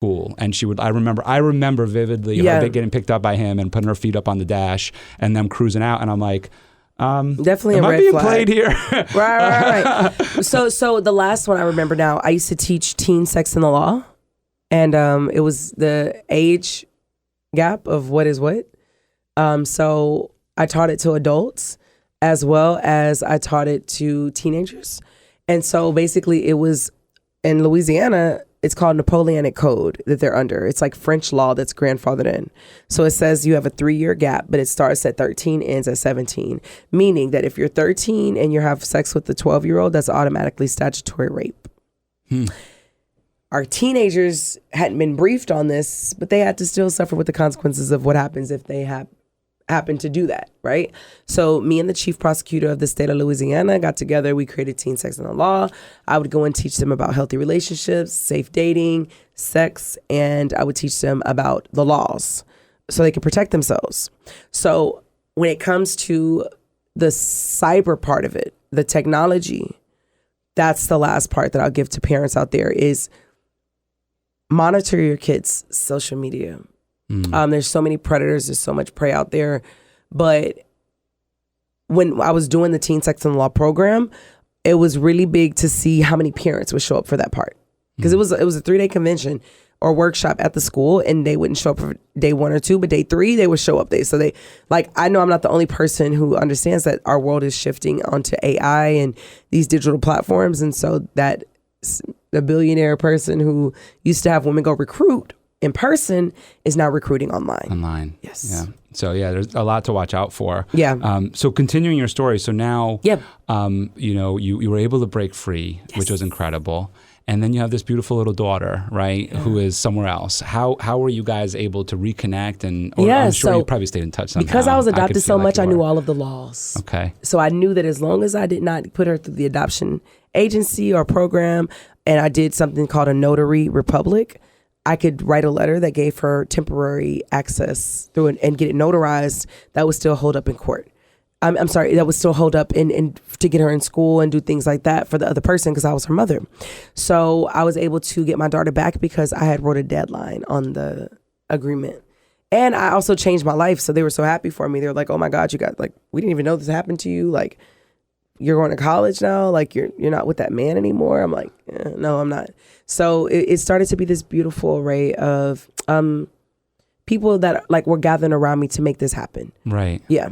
school, and I remember vividly her getting picked up by him and putting her feet up on the dash and them cruising out, and I'm like, definitely am a I red being flag. played here? Right. So the last one I remember now, I used to teach teen sex in the law, and it was the age gap of what is what. So I taught it to adults as well as I taught it to teenagers. And so basically it was in Louisiana, it's called Napoleonic Code that they're under. It's like French law that's grandfathered in. So it says you have a 3-year gap, but it starts at 13, ends at 17. Meaning that if you're 13 and you have sex with a 12-year-old, that's automatically statutory rape. Our teenagers hadn't been briefed on this, but they had to still suffer with the consequences of what happens if they happen to do that, right? So me and the chief prosecutor of the state of Louisiana got together. We created Teen Sex in the Law. I would go and teach them about healthy relationships, safe dating, sex, and I would teach them about the laws so they could protect themselves. So when it comes to the cyber part of it, the technology, that's the last part that I'll give to parents out there is monitor your kids' social media. There's so many predators, there's so much prey out there. But when I was doing the Teen Sex and Law program, it was really big to see how many parents would show up for that part. Because it was a 3-day convention or workshop at the school, and they wouldn't show up for day 1 or 2, but day 3 they would show up. I know I'm not the only person who understands that our world is shifting onto AI and these digital platforms, and so that the billionaire person who used to have women go recruit in person is now recruiting online. Yes. Yeah. So there's a lot to watch out for. Yeah. So continuing your story. So now, Yep. You were able to break free, which was incredible. And then you have this beautiful little daughter, right, who is somewhere else. How were you guys able to reconnect? I'm sure you probably stayed in touch somehow. Because I was adopted so much, I knew all of the laws. Okay. So I knew that as long as I did not put her through the adoption agency or program, and I did something called a notary republic, I could write a letter that gave her temporary access through and get it notarized that would still hold up in court. I'm sorry, that would still hold up in to get her in school and do things like that for the other person because I was her mother. So I was able to get my daughter back because I had wrote a deadline on the agreement. And I also changed my life. So they were so happy for me. They were like, oh my God, we didn't even know this happened to you. Like, you're going to college now? Like, you're not with that man anymore? I'm like, no, I'm not. So it started to be this beautiful array of people that were gathering around me to make this happen. Right. Yeah.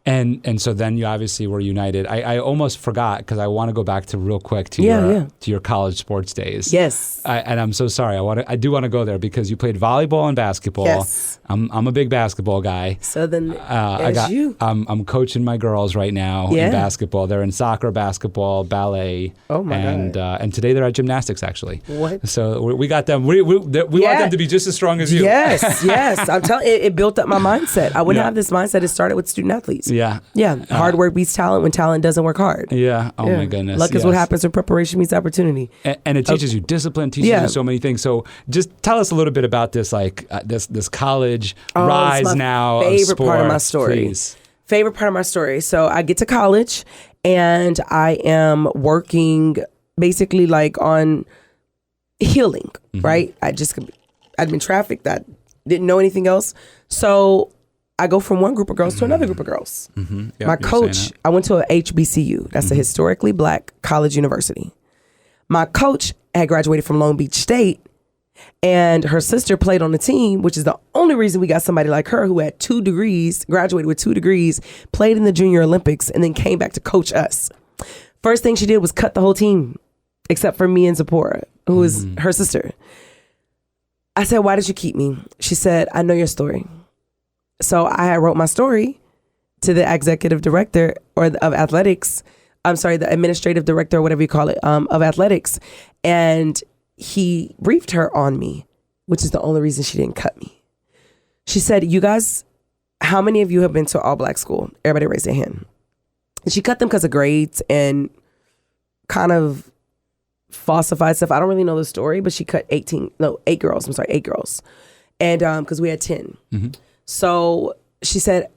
And so then you obviously were united. I almost forgot because I want to go back to real quick to your college sports days. Yes. And I'm so sorry. I do want to go there because you played volleyball and basketball. Yes. I'm a big basketball guy. So then I'm coaching my girls right now in basketball. They're in soccer, basketball, ballet. Oh my God. And today they're at gymnastics actually. What? So we got them. We want them to be just as strong as you. Yes. I'm telling you, it built up my mindset. I wouldn't have this mindset. It started with student athletes. Yeah. Hard work beats talent when talent doesn't work hard. Yeah. Oh my goodness. Luck is what happens when preparation meets opportunity. And it teaches you discipline, teaches you so many things. So just tell us a little bit about this, this college rise now. Favorite part of my story. Please. Favorite part of my story. So I get to college and I am working basically on healing, right? I'd been trafficked. I didn't know anything else. So I go from one group of girls to another group of girls. Yep, my coach, I went to a HBCU. That's a historically black college university. My coach had graduated from Long Beach State, and her sister played on the team, which is the only reason we got somebody like her who had 2 degrees, graduated with 2 degrees, played in the Junior Olympics, and then came back to coach us. First thing she did was cut the whole team, except for me and Zipporah, who was her sister. I said, why did you keep me? She said, I know your story. So I wrote my story to the executive director of athletics. I'm sorry, the administrative director or whatever you call it, of athletics. And he briefed her on me, which is the only reason she didn't cut me. She said, you guys, how many of you have been to all black school? Everybody raised their hand. And she cut them because of grades and kind of falsified stuff. I don't really know the story, but she cut 8 girls. And because we had 10. So she said,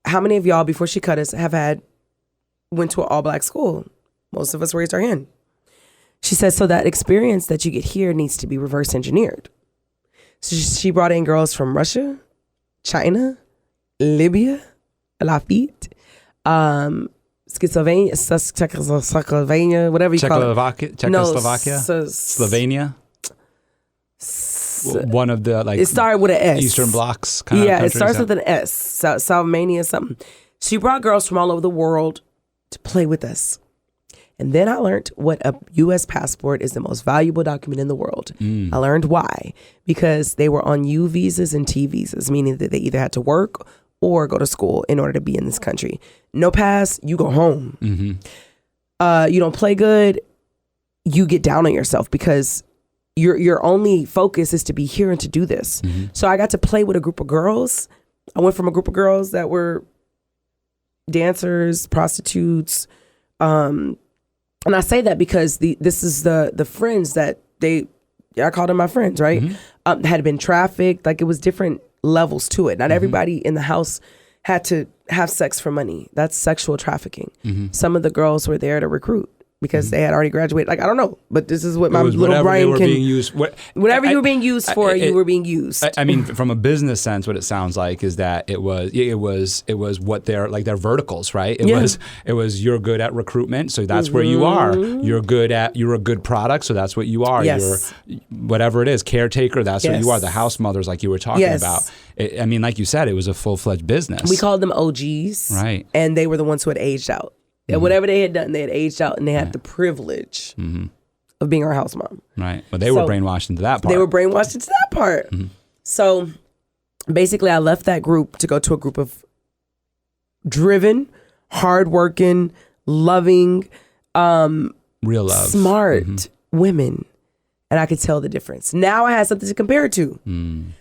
how many of y'all, before she cut us, went to an all-black school? Most of us raised our hand. She said, so that experience that you get here needs to be reverse engineered. So she brought in girls from Russia, China, Libya, Lafitte, Czechoslovakia, whatever you call it. Czechoslovakia? Slovenia? One of the it started with an S. Eastern blocks kind of countries. It starts with an S. Salmania something. She brought girls from all over the world to play with us. And then I learned what a U.S. passport is the most valuable document in the world. I learned why. Because they were on U visas and T visas, meaning that they either had to work or go to school in order to be in this country. No pass, you go home. You don't play good, you get down on yourself because your only focus is to be here and to do this. So I got to play with a group of girls. I went from a group of girls that were dancers, prostitutes, and I say that because this is the friends that I called them my friends, right? Had been trafficked. Like, it was different levels to it. Not everybody in the house had to have sex for money. That's sexual trafficking. Some of the girls were there to recruit because they had already graduated. Like, I don't know, but this is what my little brain can. Whatever you were being used for, you were being used. I mean, from a business sense, what it sounds like is that it was what their verticals, right? It was you're good at recruitment, so that's where you are. You're a good product, so that's what you are. Yes. You're whatever it is, caretaker, that's what you are. The house mothers, like you were talking about. I mean, like you said, it was a full-fledged business. We called them OGs, right? And they were the ones who had aged out. And whatever they had done, they had aged out, and they had the privilege of being our house mom. Right. But they were brainwashed into that part. They were brainwashed into that part. So basically, I left that group to go to a group of driven, hardworking, loving, real love, smart women. And I could tell the difference. Now I had something to compare it to.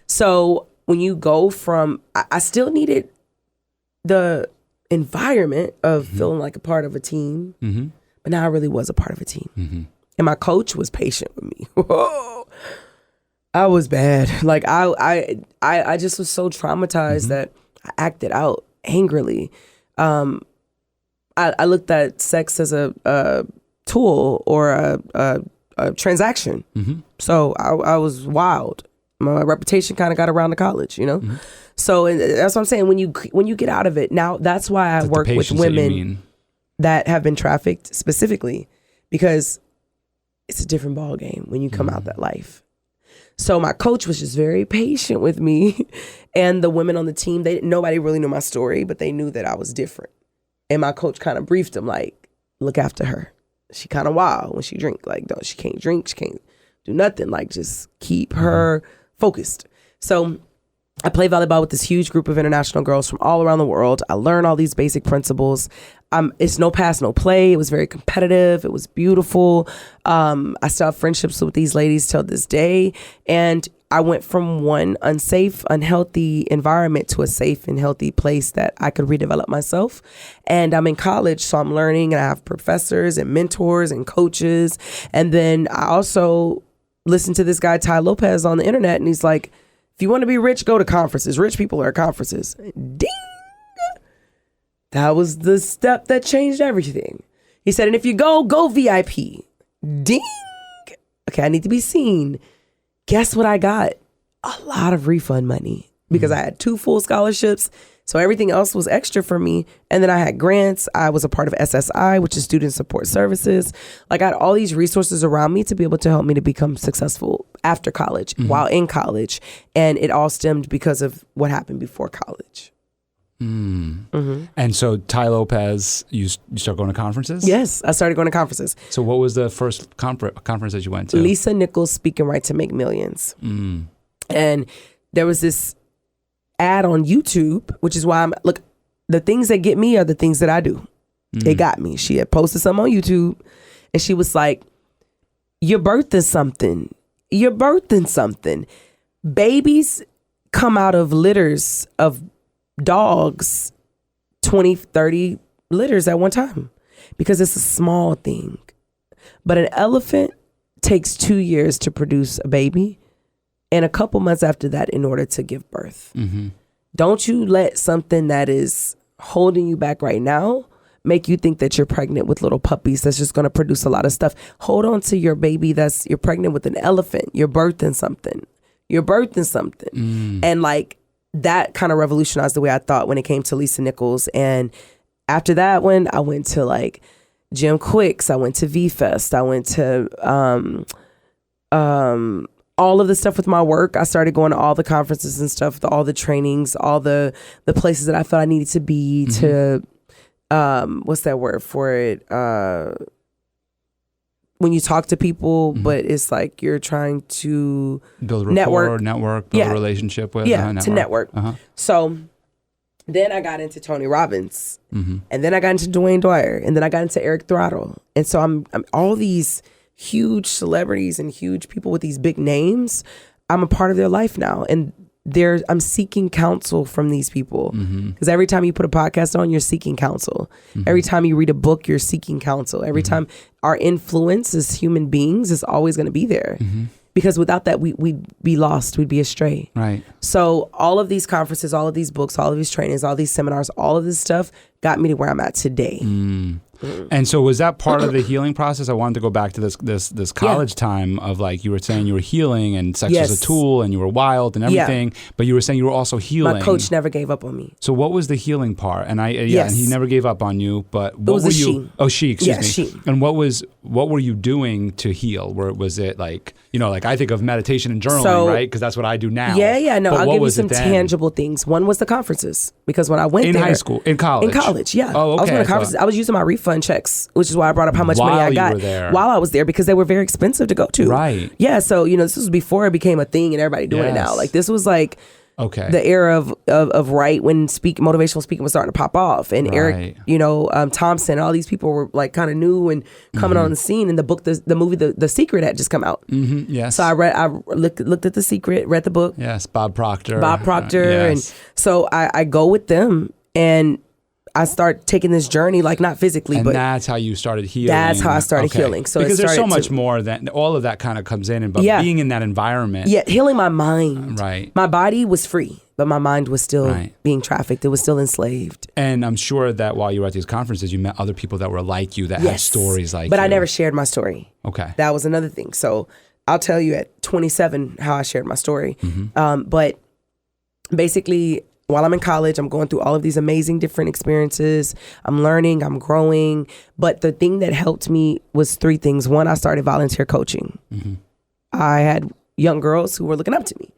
So when you go from, I still needed the environment of feeling like a part of a team, but now I really was a part of a team. And my coach was patient with me. Whoa. I was bad. Like, I just was so traumatized that I acted out angrily. I looked at sex as a tool or a transaction. So I was wild. My reputation kind of got around to college, you know? So that's what I'm saying. When you get out of it, now that's why I work with women that have been trafficked specifically, because it's a different ball game when you come out that life. So my coach was just very patient with me, and the women on the team, nobody really knew my story, but they knew that I was different. And my coach kind of briefed them like, look after her. She kind of wild when she drink. Like, no, she can't drink. She can't do nothing. Like, just keep her focused. So I play volleyball with this huge group of international girls from all around the world. I learn all these basic principles. It's no pass, no play. It was very competitive. It was beautiful. I still have friendships with these ladies till this day. And I went from one unsafe, unhealthy environment to a safe and healthy place that I could redevelop myself. And I'm in college, so I'm learning, and I have professors and mentors and coaches. And then I also listen to this guy, Ty Lopez, on the internet, and he's like, if you want to be rich, go to conferences. Rich people are at conferences. Ding! That was the step that changed everything. He said, and if you go VIP. Ding! Okay, I need to be seen. Guess what I got? A lot of refund money because I had 2 full scholarships. So everything else was extra for me. And then I had grants. I was a part of SSI, which is Student Support Services. Like, I had all these resources around me to be able to help me to become successful after college, while in college. And it all stemmed because of what happened before college. And so Ty Lopez, you start going to conferences? Yes, I started going to conferences. So what was the first conference that you went to? Lisa Nichols' Speaking Right to Make Millions. And there was this ad on YouTube, which is why look, the things that get me are the things that I do. It got me. She had posted something on YouTube, and she was like, you're birthing something. You're birthing something. Babies come out of litters of dogs, 20, 30 litters at one time, because it's a small thing. But an elephant takes 2 years to produce a baby, and a couple months after that in order to give birth. Don't you let something that is holding you back right now make you think that you're pregnant with little puppies that's just going to produce a lot of stuff. Hold on to your baby you're pregnant with an elephant. You're birthing something. You're birthing something. And like that kind of revolutionized the way I thought when it came to Lisa Nichols. And after that one, I went to like Jim Quick's, I went to V-Fest, I went to all of the stuff with my work. I started going to all the conferences and stuff, all the trainings, all the places that I felt I needed to be to, what's that word for it? When you talk to people, but it's like you're trying to build rapport, network, build a relationship with. To network. So then I got into Tony Robbins, and then I got into Dwayne Dwyer, and then I got into Eric Throttle. And so I'm all these huge celebrities and huge people with these big names. I'm a part of their life now, and I'm seeking counsel from these people, because every time you put a podcast on, you're seeking counsel. Every time you read a book, you're seeking counsel. Every time our influence as human beings is always going to be there, because without that, we'd be lost. We'd be astray. Right. So all of these conferences, all of these books, all of these trainings, all these seminars, all of this stuff got me to where I'm at today. And so was that part of the healing process? I wanted to go back to this college time of like, you were saying you were healing and sex was a tool and you were wild and everything, but you were saying you were also healing. My coach never gave up on me. So what was the healing part? And and he never gave up on you, but what were you? She. Oh, she, excuse me. She. And what were you doing to heal? Was it like, like I think of meditation and journaling, right? Because that's what I do now. Yeah. No, I'll give you some tangible things. One was the conferences, because when I went in there. high school, in college, yeah. Oh, okay. I was going to conferences. I was using my refund checks, which is why I brought up how much money I got while I was there, because they were very expensive to go to. Right. Yeah. So, this was before it became a thing and everybody doing it now. Like this was like the era of right when motivational speaking was starting to pop off, and Eric, Thompson, all these people were like kind of new and coming on the scene. And the movie, The Secret had just come out. Yes. So I looked at The Secret, read the book. Yes. Bob Proctor. And so I go with them, and I start taking this journey, like not physically, and but that's how you started healing. That's how I started healing. So because there's so much more that all of that kind of comes in, but being in that environment, healing my mind. Right, my body was free, but my mind was still being trafficked. It was still enslaved. And I'm sure that while you were at these conferences, you met other people that were like you, that had stories like. But I never shared my story. Okay, that was another thing. So I'll tell you at 27 how I shared my story. But basically, while I'm in college, I'm going through all of these amazing different experiences. I'm learning, I'm growing. But the thing that helped me was three things. One, I started volunteer coaching. I had young girls who were looking up to me.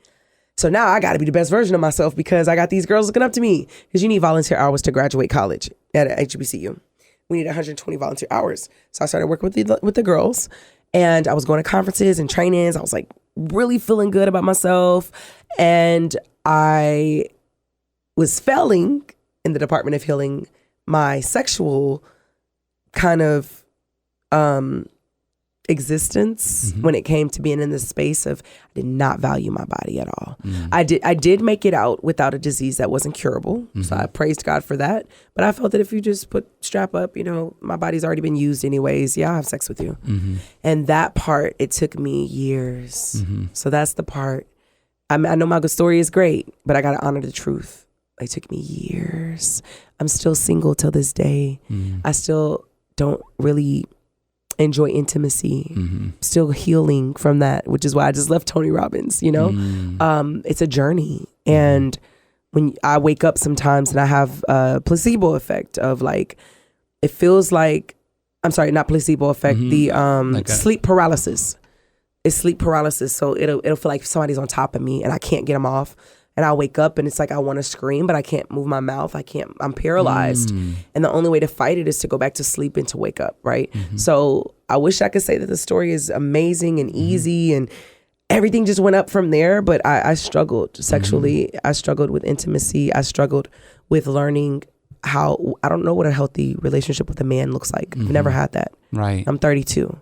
So now I got to be the best version of myself, because I got these girls looking up to me. Because you need volunteer hours to graduate college at HBCU. We need 120 volunteer hours. So I started working with the girls, and I was going to conferences and trainings. I was like really feeling good about myself. And I was failing in the department of healing my sexual kind of existence when it came to being in this space of I did not value my body at all. I did make it out without a disease that wasn't curable. So I praised God for that. But I felt that if you just strap up, my body's already been used anyways. Yeah, I'll have sex with you. And that part, it took me years. So that's the part. I know my good story is great, but I got to honor the truth. It took me years. I'm still single till this day. I still don't really enjoy intimacy. Still healing from that, which is why I just left Tony Robbins, It's a journey. And when I wake up sometimes and I have a placebo effect of like, it feels like, I'm sorry, not placebo effect, the sleep paralysis. It's sleep paralysis. So it'll feel like somebody's on top of me and I can't get them off. And I wake up and it's like I want to scream, but I can't move my mouth. I'm paralyzed. And the only way to fight it is to go back to sleep and to wake up, right? So I wish I could say that the story is amazing and easy and everything just went up from there. But I struggled sexually. I struggled with intimacy. I struggled with learning how, I don't know what a healthy relationship with a man looks like. I've never had that. Right. I'm 32.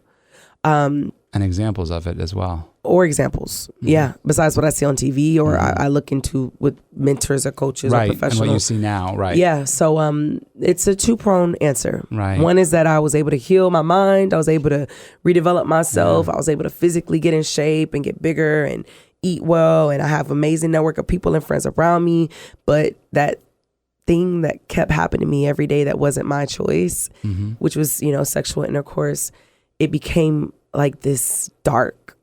And examples of it as well. Or examples, besides what I see on TV or I look into with mentors or coaches or professionals. And what you see now, right. Yeah, so it's a two-pronged answer. Right. One is that I was able to heal my mind. I was able to redevelop myself. I was able to physically get in shape and get bigger and eat well. And I have an amazing network of people and friends around me. But that thing that kept happening to me every day that wasn't my choice, which was, sexual intercourse, it became like this dark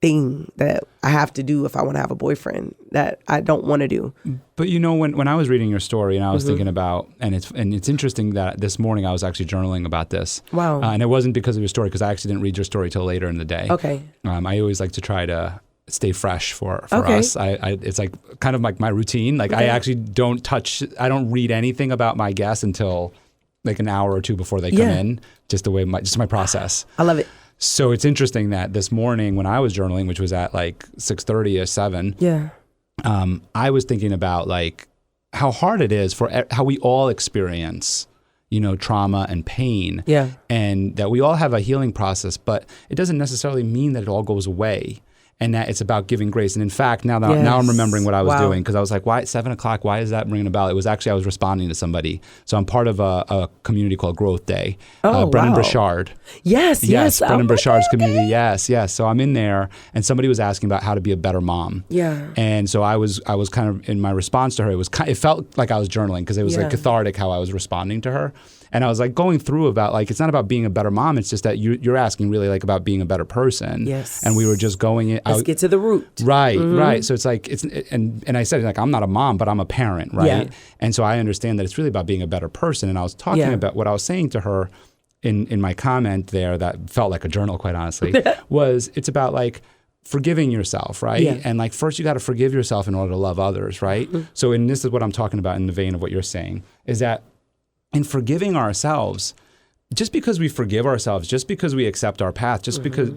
thing that I have to do if I want to have a boyfriend that I don't want to do. But when I was reading your story and I was thinking about, and it's interesting that this morning I was actually journaling about this. Wow. And it wasn't because of your story, because I actually didn't read your story till later in the day. Okay. I always like to try to stay fresh for Okay. us. It's like kind of like my routine. Like I actually I don't read anything about my guests until like an hour or two before they come in, just my process. I love it. So it's interesting that this morning when I was journaling, which was at like 6:30 or 7, I was thinking about like how hard it is for how we all experience, trauma and pain. Yeah. And that we all have a healing process, but it doesn't necessarily mean that it all goes away. And that it's about giving grace. And in fact, now I'm remembering what I was doing, because I was like, why at 7 o'clock? Why is that ringing a bell? It was actually, I was responding to somebody. So I'm part of a community called Growth Day. Brennan Burchard. Yes. Brennan Burchard's community. Yes. So I'm in there, and somebody was asking about how to be a better mom. Yeah. And so I was kind of, in my response to her, it felt like I was journaling, because it was like cathartic how I was responding to her. And I was like going through about like, it's not about being a better mom. It's just that you're asking really like about being a better person. Yes. And we were just going. Let's get to the root. Right. So it's like, and I said, like, I'm not a mom, but I'm a parent. Right. Yeah. And so I understand that it's really about being a better person. And I was talking about what I was saying to her in my comment there that felt like a journal, quite honestly, was it's about like forgiving yourself, right? Yeah. And like first you got to forgive yourself in order to love others, right? So, and this is what I'm talking about in the vein of what you're saying, is that in forgiving ourselves, just because we forgive ourselves, just because we accept our path, just because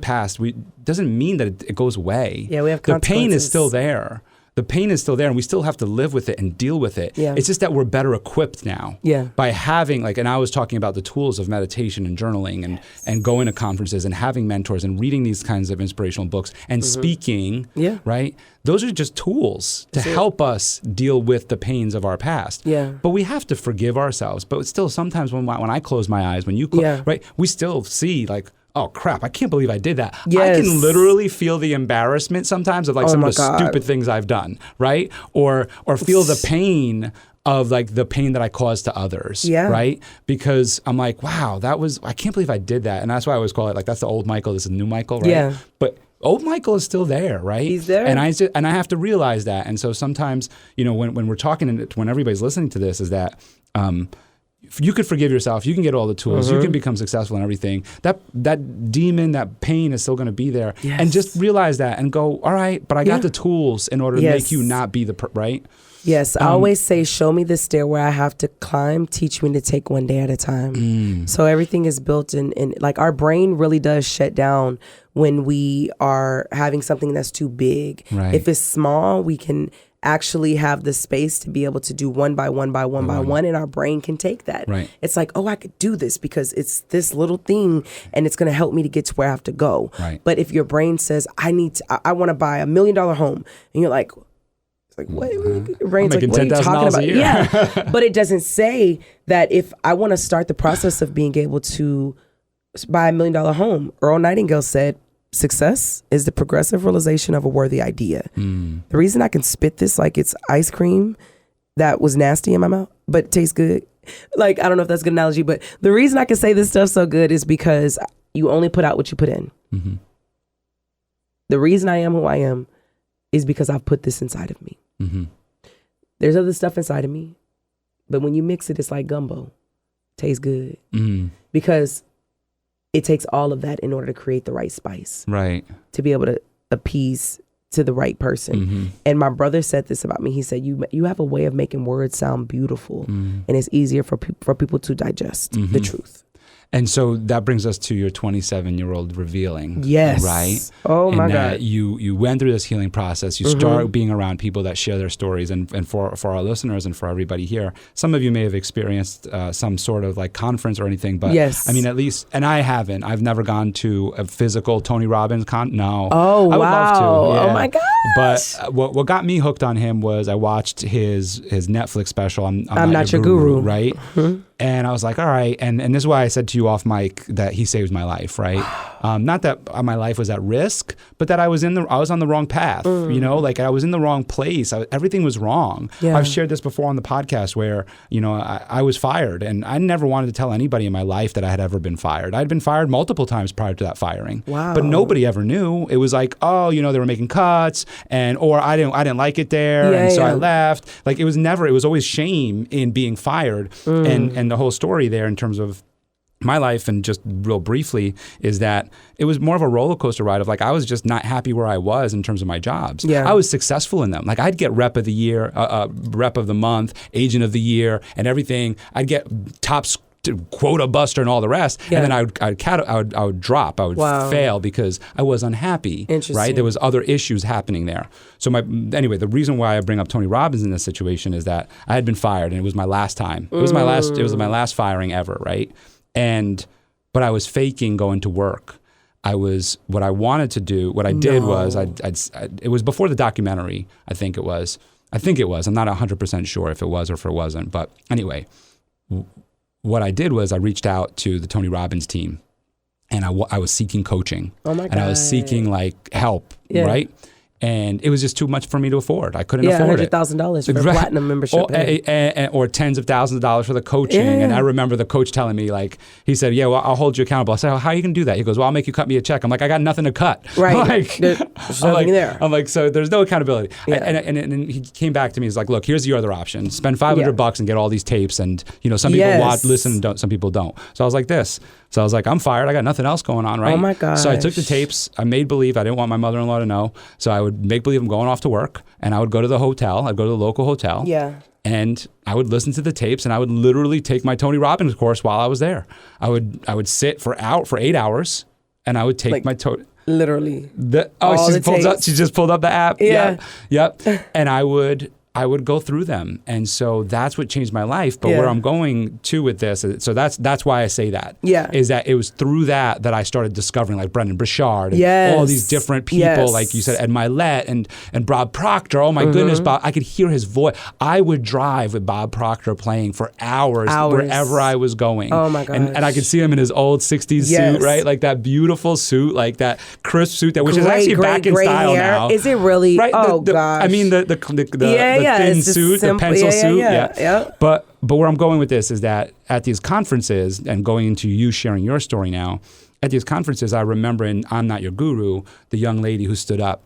doesn't mean that it goes away. Yeah, we have the consequences. pain is still there. The pain is still there, and we still have to live with it and deal with it. Yeah. It's just that we're better equipped now by having, like, and I was talking about the tools of meditation and journaling and going to conferences and having mentors and reading these kinds of inspirational books and speaking, right? Those are just tools to help us deal with the pains of our past. Yeah. But we have to forgive ourselves. But it's still sometimes when I close my eyes, when you right, we still see like, oh crap, I can't believe I did that. Yes. I can literally feel the embarrassment sometimes of like some of the stupid things I've done, right? Or feel the pain of like the pain that I caused to others, right? Because I'm like, wow, I can't believe I did that. And that's why I always call it like, that's the old Michael, this is the new Michael, right? Yeah. But old Michael is still there, right? He's there. And I have to realize that. And so sometimes, when we're talking, and when everybody's listening to this, is that you could forgive yourself. You can get all the tools. You can become successful in everything. That demon, that pain is still going to be there. Yes. And just realize that and go, all right, but I got the tools in order to make you not be right? Yes. I always say, show me the stairway I have to climb. Teach me to take one day at a time. So everything is built in like our brain really does shut down when we are having something that's too big. Right. If it's small, we can actually have the space to be able to do one by one, and our brain can take that. Right. It's like, oh, I could do this because it's this little thing and it's going to help me to get to where I have to go. Right. But if your brain says, I want to buy $1 million home, and you're like, it's like, what? Your brain's like, what are you talking about? Yeah. But it doesn't say that if I want to start the process of being able to buy $1 million home, Earl Nightingale said, success is the progressive realization of a worthy idea. The reason I can spit this like it's ice cream that was nasty in my mouth, but tastes good. Like, I don't know if that's a good analogy, but the reason I can say this stuff so good is because you only put out what you put in. The reason I am who I am is because I've put this inside of me. There's other stuff inside of me, but when you mix it, it's like gumbo. Tastes good. Because it takes all of that in order to create the right spice. Right. To be able to appease to the right person. And my brother said this about me. He said, you have a way of making words sound beautiful, and it's easier for people to digest the truth. And so that brings us to your 27-year-old revealing. Yes. Right? Oh, my God. You went through this healing process. You start being around people that share their stories. And for our listeners and for everybody here, some of you may have experienced some sort of like conference or anything. But I mean, at least, and I haven't. I've never gone to a physical Tony Robbins No. Oh, I would love to. Yeah. Oh, my gosh. But what got me hooked on him was I watched his Netflix special. I'm Not Your Guru. Right? And I was like, all right. And this is why I said to you off mic that he saved my life, right? Not that my life was at risk, but that I was on the wrong path, you know, like I was in the wrong place. Everything was wrong. Yeah. I've shared this before on the podcast where, you know, I was fired, and I never wanted to tell anybody in my life that I had ever been fired. I'd been fired multiple times prior to that firing. Wow. But nobody ever knew. It was like, oh, you know, they were making cuts, or I didn't like it there, and so I left. Like it was always shame in being fired, and the whole story there in terms of my life, and just real briefly, is that it was more of a roller coaster ride of like I was just not happy where I was in terms of my jobs. Yeah. I was successful in them. Like I'd get rep of the year, rep of the month, agent of the year, and everything. I'd get top quota buster and all the rest, and then I would drop. I would fail because I was unhappy. Right? There was other issues happening there. So anyway, the reason why I bring up Tony Robbins in this situation is that I had been fired, and it was my last time. It was my last firing ever. Right? But I was faking going to work. What I wanted to do, what I did was, it was before the documentary, I think it was. I'm not 100% sure if it was or if it wasn't. But anyway, what I did was I reached out to the Tony Robbins team, and I was seeking coaching. Oh my God. And I was seeking like help, right? And it was just too much for me to afford. I couldn't afford it. $100,000 for a platinum membership. Or tens of thousands of dollars for the coaching. Yeah. And I remember the coach telling me, like, he said, yeah, well, I'll hold you accountable. I said, well, how are you going to do that? He goes, well, I'll make you cut me a check. I'm like, I got nothing to cut. Right. There's nothing there. I'm like, so there's no accountability. Yeah. And he came back to me. He's like, look, here's your other option. Spend $500 and get all these tapes. And, you know, some people listen and some people don't. So I was like this. So I was like, I'm fired. I got nothing else going on, right? Oh my gosh. So I took the tapes. I made believe. I didn't want my mother-in-law to know. So I would make believe I'm going off to work, and I would go to the hotel. I'd go to the local hotel. Yeah. And I would listen to the tapes, and I would literally take my Tony Robbins course while I was there. I would sit for 8 hours, and I would take my Tony. Literally. She just pulled up the app. Yeah. Yep. And I would go through them. And so that's what changed my life. But where I'm going to with this, so that's why I say that. Yeah. Is that it was through that I started discovering like Brendan Burchard and all these different people, like you said, Ed Milet and Bob Proctor. Oh my goodness, Bob, I could hear his voice. I would drive with Bob Proctor playing for hours wherever I was going. Oh my gosh. And I could see him in his old 60s suit, right? Like that beautiful suit, like that crisp suit which is actually back in style hair. now. Is it really? Right? Gosh. I mean the thin suit, the pencil suit. Yeah. But where I'm going with this is that at these conferences, and going into you sharing your story now, at these conferences, I remember in I'm Not Your Guru, the young lady who stood up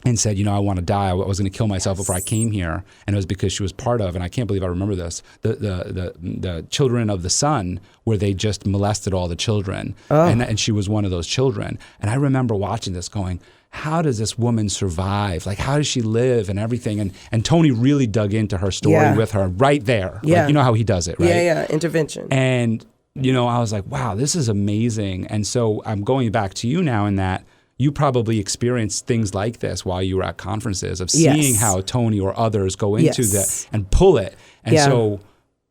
and said, you know, I want to die. I was going to kill myself before I came here. And it was because she was part of, and I can't believe I remember this, the Children of the Sun, where they just molested all the children. And she was one of those children. And I remember watching this going, how does this woman survive? Like, how does she live and everything? And Tony really dug into her story with her right there. Yeah. Like, you know how he does it, right? Yeah, intervention. And, you know, I was like, wow, this is amazing. And so I'm going back to you now in that you probably experienced things like this while you were at conferences of seeing how Tony or others go into that and pull it. And so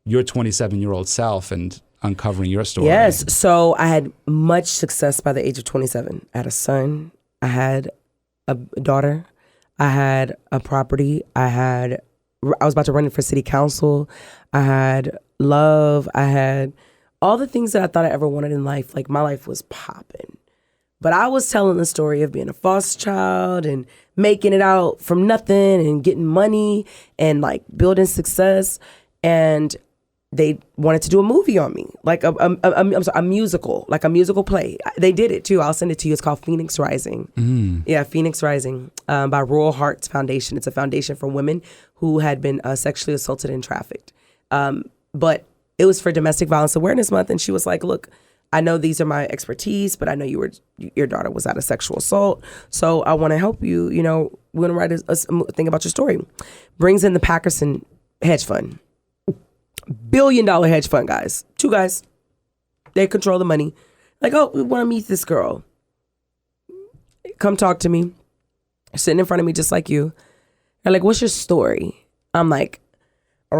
your 27-year-old self and uncovering your story. Yes. So I had much success by the age of 27. I had a son. I had a daughter. I had a property. I was about to run for city council. I had love. I had all the things that I thought I ever wanted in life. Like, my life was popping. But I was telling the story of being a foster child and making it out from nothing and getting money and like building success. And they wanted to do a movie on me, like a musical, like a musical play. They did it too. I'll send it to you. It's called Phoenix Rising. Yeah, Phoenix Rising by Rural Hearts Foundation. It's a foundation for women who had been sexually assaulted and trafficked. But it was for Domestic Violence Awareness Month. And she was like, look, I know these are my expertise, but I know your daughter was out of sexual assault. So I want to help you. You know, we're going to write a thing about your story. Brings in the Packerson hedge fund. $1 billion hedge fund guys. 2 guys. They control the money. Like, oh, we want to meet this girl. Come talk to me. Sitting in front of me just like you. They're like, what's your story? I'm like, 2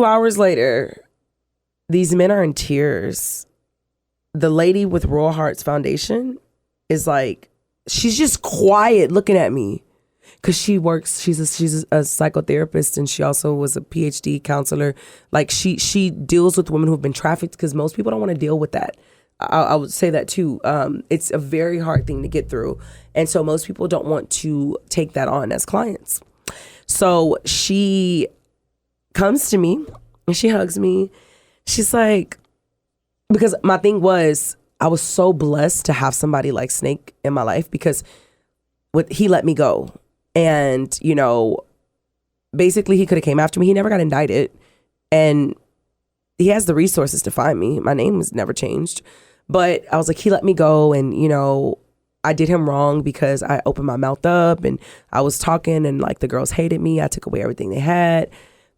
hours later, these men are in tears. The lady with Rural Hearts Foundation is like, she's just quiet looking at me. Because she's a psychotherapist, and she also was a PhD counselor. Like she deals with women who've been trafficked, because most people don't want to deal with that. I would say that too. It's a very hard thing to get through. And so most people don't want to take that on as clients. So she comes to me and she hugs me. She's like, because my thing was, I was so blessed to have somebody like Snake in my life, because he let me go. And, you know, basically he could have came after me. He never got indicted. And he has the resources to find me. My name was never changed. But I was like, he let me go. And, you know, I did him wrong because I opened my mouth up and I was talking, and like the girls hated me. I took away everything they had.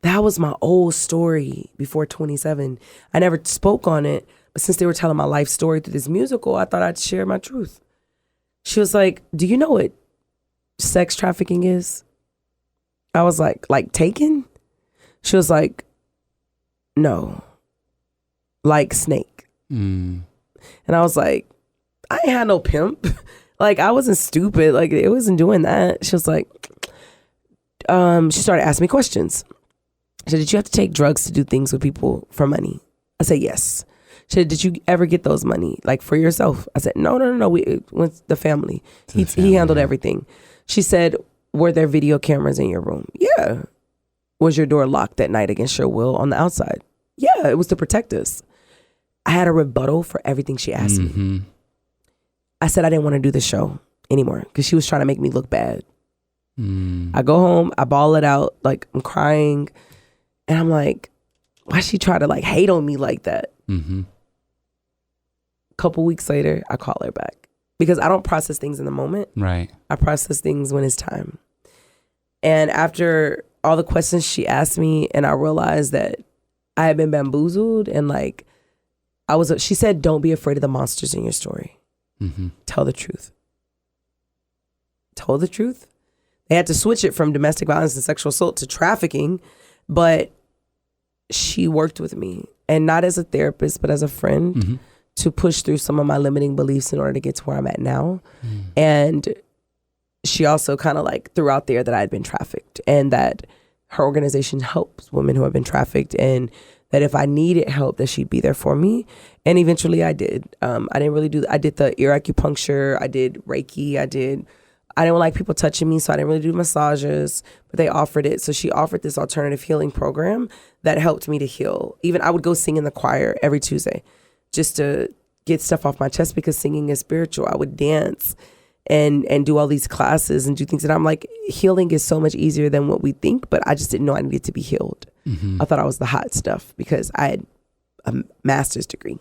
That was my old story before 27. I never spoke on it. But since they were telling my life story through this musical, I thought I'd share my truth. She was like, do you know what sex trafficking is? I was like taken? She was like, no, like Snake. And I was like, I ain't had no pimp. Like, I wasn't stupid. Like, it wasn't doing that. She was like, she started asking me questions. She said, did you have to take drugs to do things with people for money? I said, yes. She said, did you ever get those money, like, for yourself? I said, no. We went the family. He handled everything. She said, were there video cameras in your room? Yeah. Was your door locked at night against your will on the outside? Yeah, it was to protect us. I had a rebuttal for everything she asked me. I said I didn't want to do the show anymore because she was trying to make me look bad. I go home, I bawl it out, like I'm crying, and I'm like, why she try to like hate on me like that? Couple weeks later, I call her back because I don't process things in the moment. Right. I process things when it's time. And after all the questions she asked me, and I realized that I had been bamboozled, and like she said, don't be afraid of the monsters in your story. Tell the truth. Told the truth. They had to switch it from domestic violence and sexual assault to trafficking, but she worked with me, and not as a therapist, but as a friend, to push through some of my limiting beliefs in order to get to where I'm at now. And she also kind of like threw out there that I had been trafficked, and that her organization helps women who have been trafficked, and that if I needed help, that she'd be there for me. And eventually I did. I didn't really I did the ear acupuncture. I did Reiki. I didn't like people touching me, so I didn't really do massages, but they offered it. So she offered this alternative healing program that helped me to heal. Even I would go sing in the choir every Tuesday just to get stuff off my chest, because singing is spiritual. I would dance and do all these classes and do things. And I'm like, healing is so much easier than what we think, but I just didn't know I needed to be healed. I thought I was the hot stuff because I had a master's degree.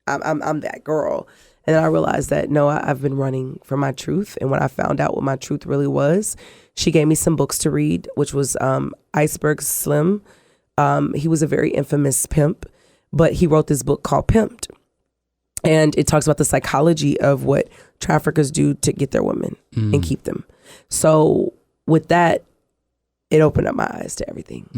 I'm that girl. And then I realized that, no, I've been running for my truth. And when I found out what my truth really was, she gave me some books to read, which was Iceberg Slim. He was a very infamous pimp, but he wrote this book called Pimped. And it talks about the psychology of what traffickers do to get their women and keep them. So with that, it opened up my eyes to everything.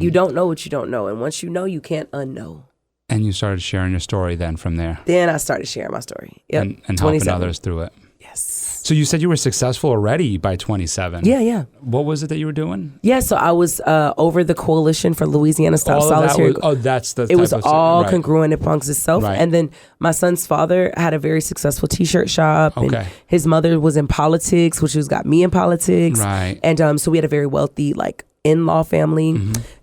You don't know what you don't know. And once you know, you can't unknow. And you started sharing your story then from there. Then I started sharing my story. Yep. And helping others through it. Yes. So you said you were successful already by 27. Yeah. What was it that you were doing? Yeah, so I was over the Coalition for Louisiana Stop Solitary. That's the It was all right. congruent amongst itself. Right. And then my son's father had a very successful T-shirt shop. Okay. And his mother was in politics, which got me in politics. Right. And so we had a very wealthy, like, in-law family.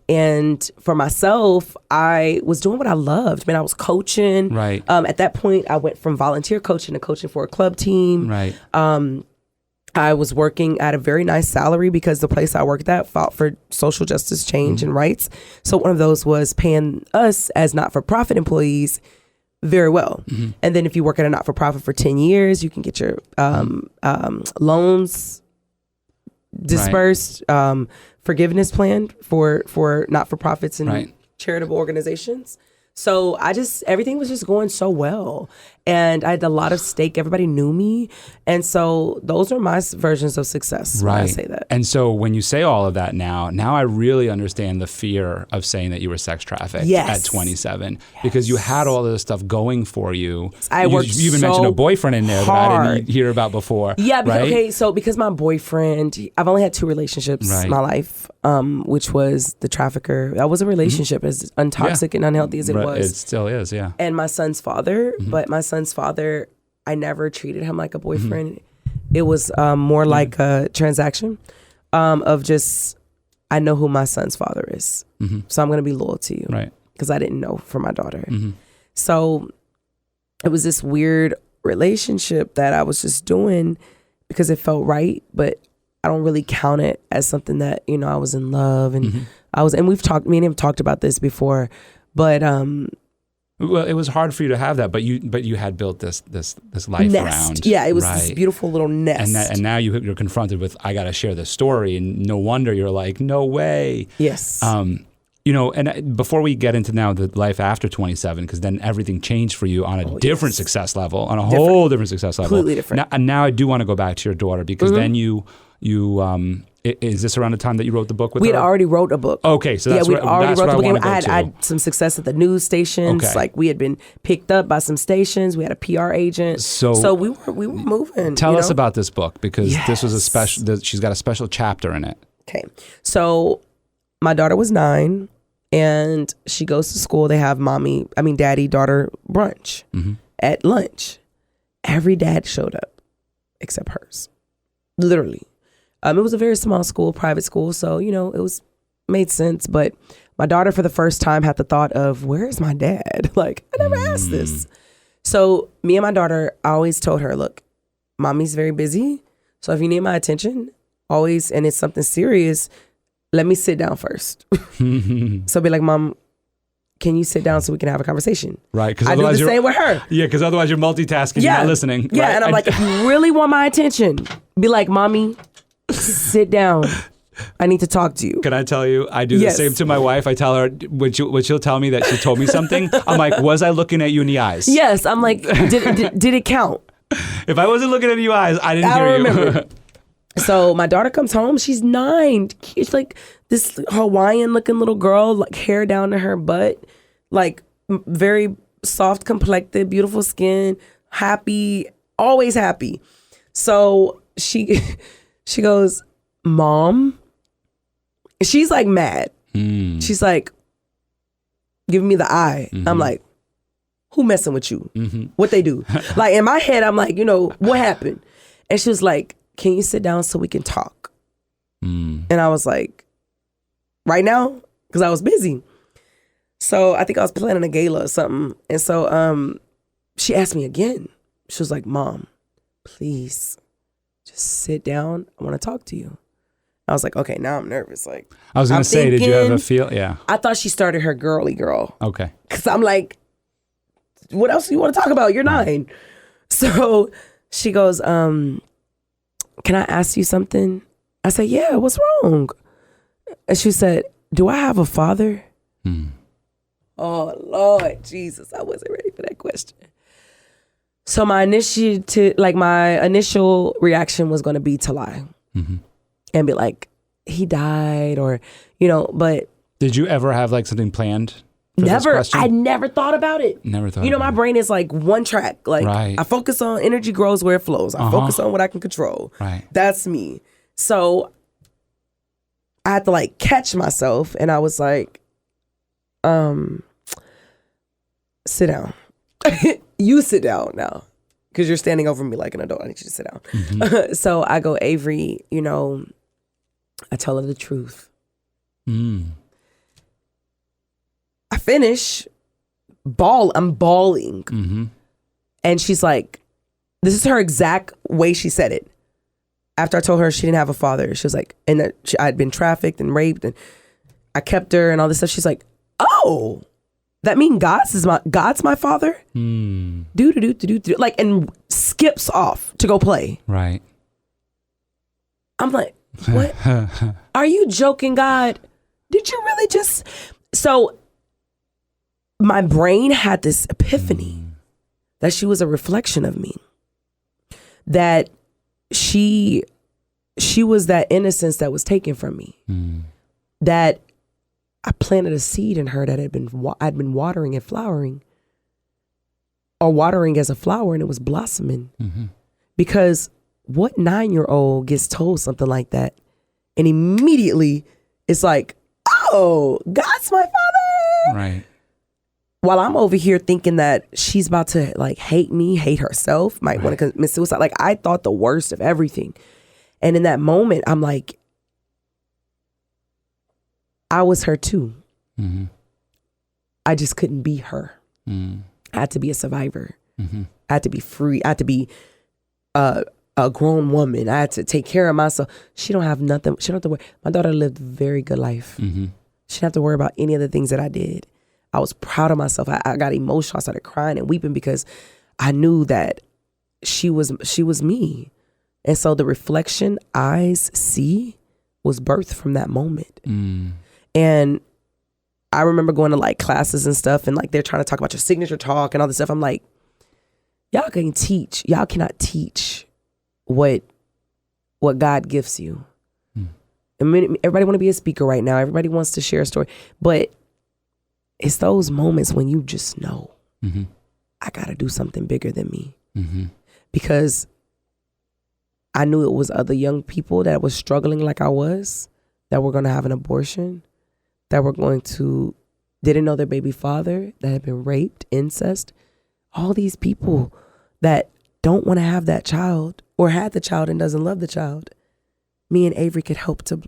And for myself, I was doing what I loved. I was coaching. Right. At that point, I went from volunteer coaching to coaching for a club team. Right. I was working at a very nice salary because the place I worked at fought for social justice change and rights. So one of those was paying us as not-for-profit employees very well. And then if you work at a not-for-profit for 10 years, you can get your loans dispersed, forgiveness plan for not-for-profits and charitable organizations. So everything was just going so well. And I had a lot of stake. Everybody knew me. And so those are my versions of success when I say that. And so when you say all of that now I really understand the fear of saying that you were sex trafficked at 27 because you had all of this stuff going for you. I worked You even mentioned a boyfriend in there that I didn't hear about before. Yeah, because my boyfriend, I've only had 2 relationships in my life, which was the trafficker. That was a relationship as untoxic and unhealthy as it was. It still is, yeah. And my son's father, but my son's father, I never treated him like a boyfriend. It was more like a transaction of just, I know who my son's father is. So I'm going to be loyal to you. Right. Because I didn't know for my daughter. So it was this weird relationship that I was just doing because it felt right, but I don't really count it as something that, I was in love and and me and him talked about this before, but well, it was hard for you to have that, but you had built this life nest around. Yeah, it was this beautiful little nest. And now you're confronted with, I got to share this story, and no wonder you're like, no way. Yes. And before we get into now the life after 27, because then everything changed for you on a different success level, on a whole different success level. Completely different. Now I do want to go back to your daughter, because then you is this around the time that you wrote the book with her? We had already wrote a book. Okay, so that's we'd already wrote the book. I had some success at the news stations. Okay. Like we had been picked up by some stations. We had a PR agent. So we were moving. Tell us about this book, because this was a special. She's got a special chapter in it. Okay, so my daughter was 9, and she goes to school. They have daddy, daughter brunch at lunch. Every dad showed up except hers, literally. It was a very small school, private school, so it made sense. But my daughter, for the first time, had the thought of, "Where is my dad?" Like, I never asked this. So me and my daughter, I always told her, "Look, mommy's very busy, so if you need my attention, always, and it's something serious, let me sit down first." So be like, "Mom, can you sit down so we can have a conversation?" Right, because I do the same with her. Yeah, because otherwise you're multitasking, you're not listening. Yeah, right? and I'm like, if you really want my attention, be like, "Mommy, sit down. I need to talk to you." Can I tell you, I do the same to my wife. I tell her, when she'll tell me that she told me something, I'm like, was I looking at you in the eyes? Yes, I'm like, did it count? If I wasn't looking at you eyes, I didn't hear you. Remember. So my daughter comes home. She's 9. She's like this Hawaiian-looking little girl, like hair down to her butt, like very soft complected, beautiful skin, happy, always happy. So she goes, "Mom," she's like mad. She's like giving me the eye. I'm like, who messing with you? What they do? Like in my head, I'm like, what happened? And she was like, "Can you sit down so we can talk?" And I was like, "Right now?" Because I was busy. So I think I was planning a gala or something. And so she asked me again. She was like, "Mom, please just sit down. I want to talk to you." I was like, okay, now I'm nervous. Like, I was going to say, did you have a feel? Yeah. I thought she started her girly girl. Okay. Because I'm like, what else do you want to talk about? You're 9. So she goes, "Can I ask you something?" I said, "Yeah, what's wrong?" And she said, "Do I have a father?" Oh, Lord Jesus, I wasn't ready for that question. So my initial reaction was going to be to lie and be like, he died, or, but. Did you ever have like something planned for never. this question? I never thought about it. Never thought about my brain is like one track. Like right. I focus on energy grows where it flows. I focus on what I can control. Right. That's me. So I had to like catch myself, and I was like, sit down. You sit down now, because you're standing over me like an adult. I need you to sit down. So I go, "Avery, I tell her the truth." I finish, I'm bawling. And she's like, this is her exact way she said it. After I told her she didn't have a father, she was like, and that I'd been trafficked and raped, and I kept her and all this stuff. She's like, "Oh, that means God's my father?" Do. Like, and skips off to go play. Right. I'm like, what? Are you joking, God? Did you really just? So my brain had this epiphany that she was a reflection of me, that she was that innocence that was taken from me, that I planted a seed in her that I'd been watering and flowering, or watering as a flower, and it was blossoming. Because what 9-year-old gets told something like that and immediately it's like, oh, God's my father. Right. While I'm over here thinking that she's about to like hate me, hate herself, might want to commit suicide. Like, I thought the worst of everything. And in that moment, I'm like, I was her too. I just couldn't be her. I had to be a survivor. I had to be free. I had to be a grown woman. I had to take care of myself. She don't have nothing. She don't have to worry. My daughter lived a very good life. She didn't have to worry about any of the things that I did. I was proud of myself. I got emotional. I started crying and weeping because I knew that she was me. And so the reflection eyes see was birthed from that moment. And I remember going to like classes and stuff, and like they're trying to talk about your signature talk and all this stuff. I'm like, y'all can teach. Y'all cannot teach what God gives you. I mean, everybody want to be a speaker right now. Everybody wants to share a story, but it's those moments when you just know, I got to do something bigger than me, because I knew it was other young people that was struggling like I was, that were going to have an abortion, that were didn't know their baby father, that had been raped, incest, all these people that don't want to have that child or had the child and doesn't love the child. Me and Avery could help to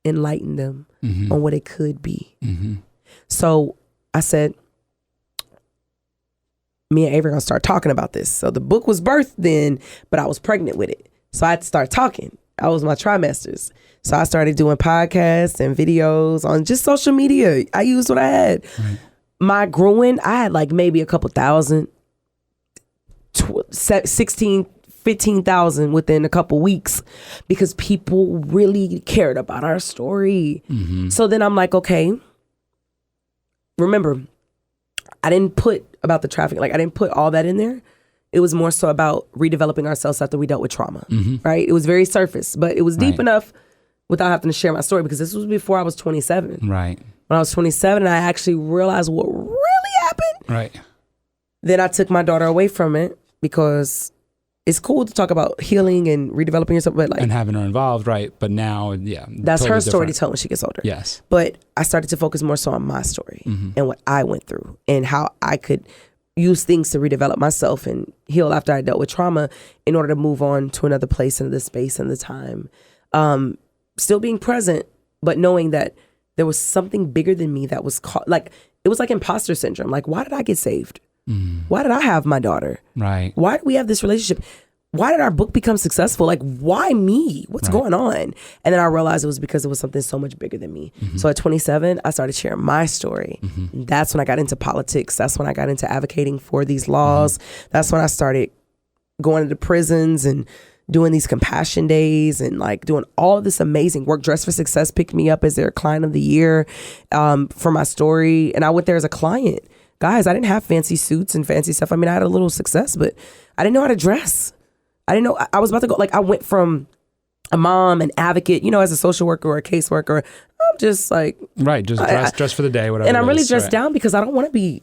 enlighten them on what it could be. So I said, me and Avery are going to start talking about this. So the book was birthed then, but I was pregnant with it. So I had to start talking. I was my trimesters. So I started doing podcasts and videos on just social media. I used what I had. My growing, I had like maybe a couple thousand, 16, 15,000 within a couple weeks, because people really cared about our story. So then I'm like, okay, remember, I didn't put about the trafficking, like I didn't put all that in there. It was more so about redeveloping ourselves after we dealt with trauma, right? It was very surface, but it was deep enough without having to share my story, because this was before I was 27. Right. When I was 27, I actually realized what really happened. Right. Then I took my daughter away from it, because it's cool to talk about healing and redeveloping yourself, but like, and having her involved, right? But now, that's totally her story to tell when she gets older. Yes. But I started to focus more so on my story and what I went through and how I could use things to redevelop myself and heal after I dealt with trauma in order to move on to another place in the space and the time. Still being present, but knowing that there was something bigger than me that was like, it was like imposter syndrome. Like, why did I get saved? Why did I have my daughter? Right. Why did we have this relationship? Why did our book become successful? Like, why me? What's going on? And then I realized it was because it was something so much bigger than me. So at 27, I started sharing my story. That's when I got into politics. That's when I got into advocating for these laws. That's when I started going into prisons and doing these compassion days and like doing all of this amazing work. Dress for Success picked me up as their client of the year for my story. And I went there as a client. Guys, I didn't have fancy suits and fancy stuff. I mean, I had a little success, but I didn't know how to dress. I didn't know. I was about to go, like, I went from a mom, an advocate, as a social worker or a caseworker. I'm just like. Right, just dress for the day, whatever. And I'm really dressed down because I don't want to be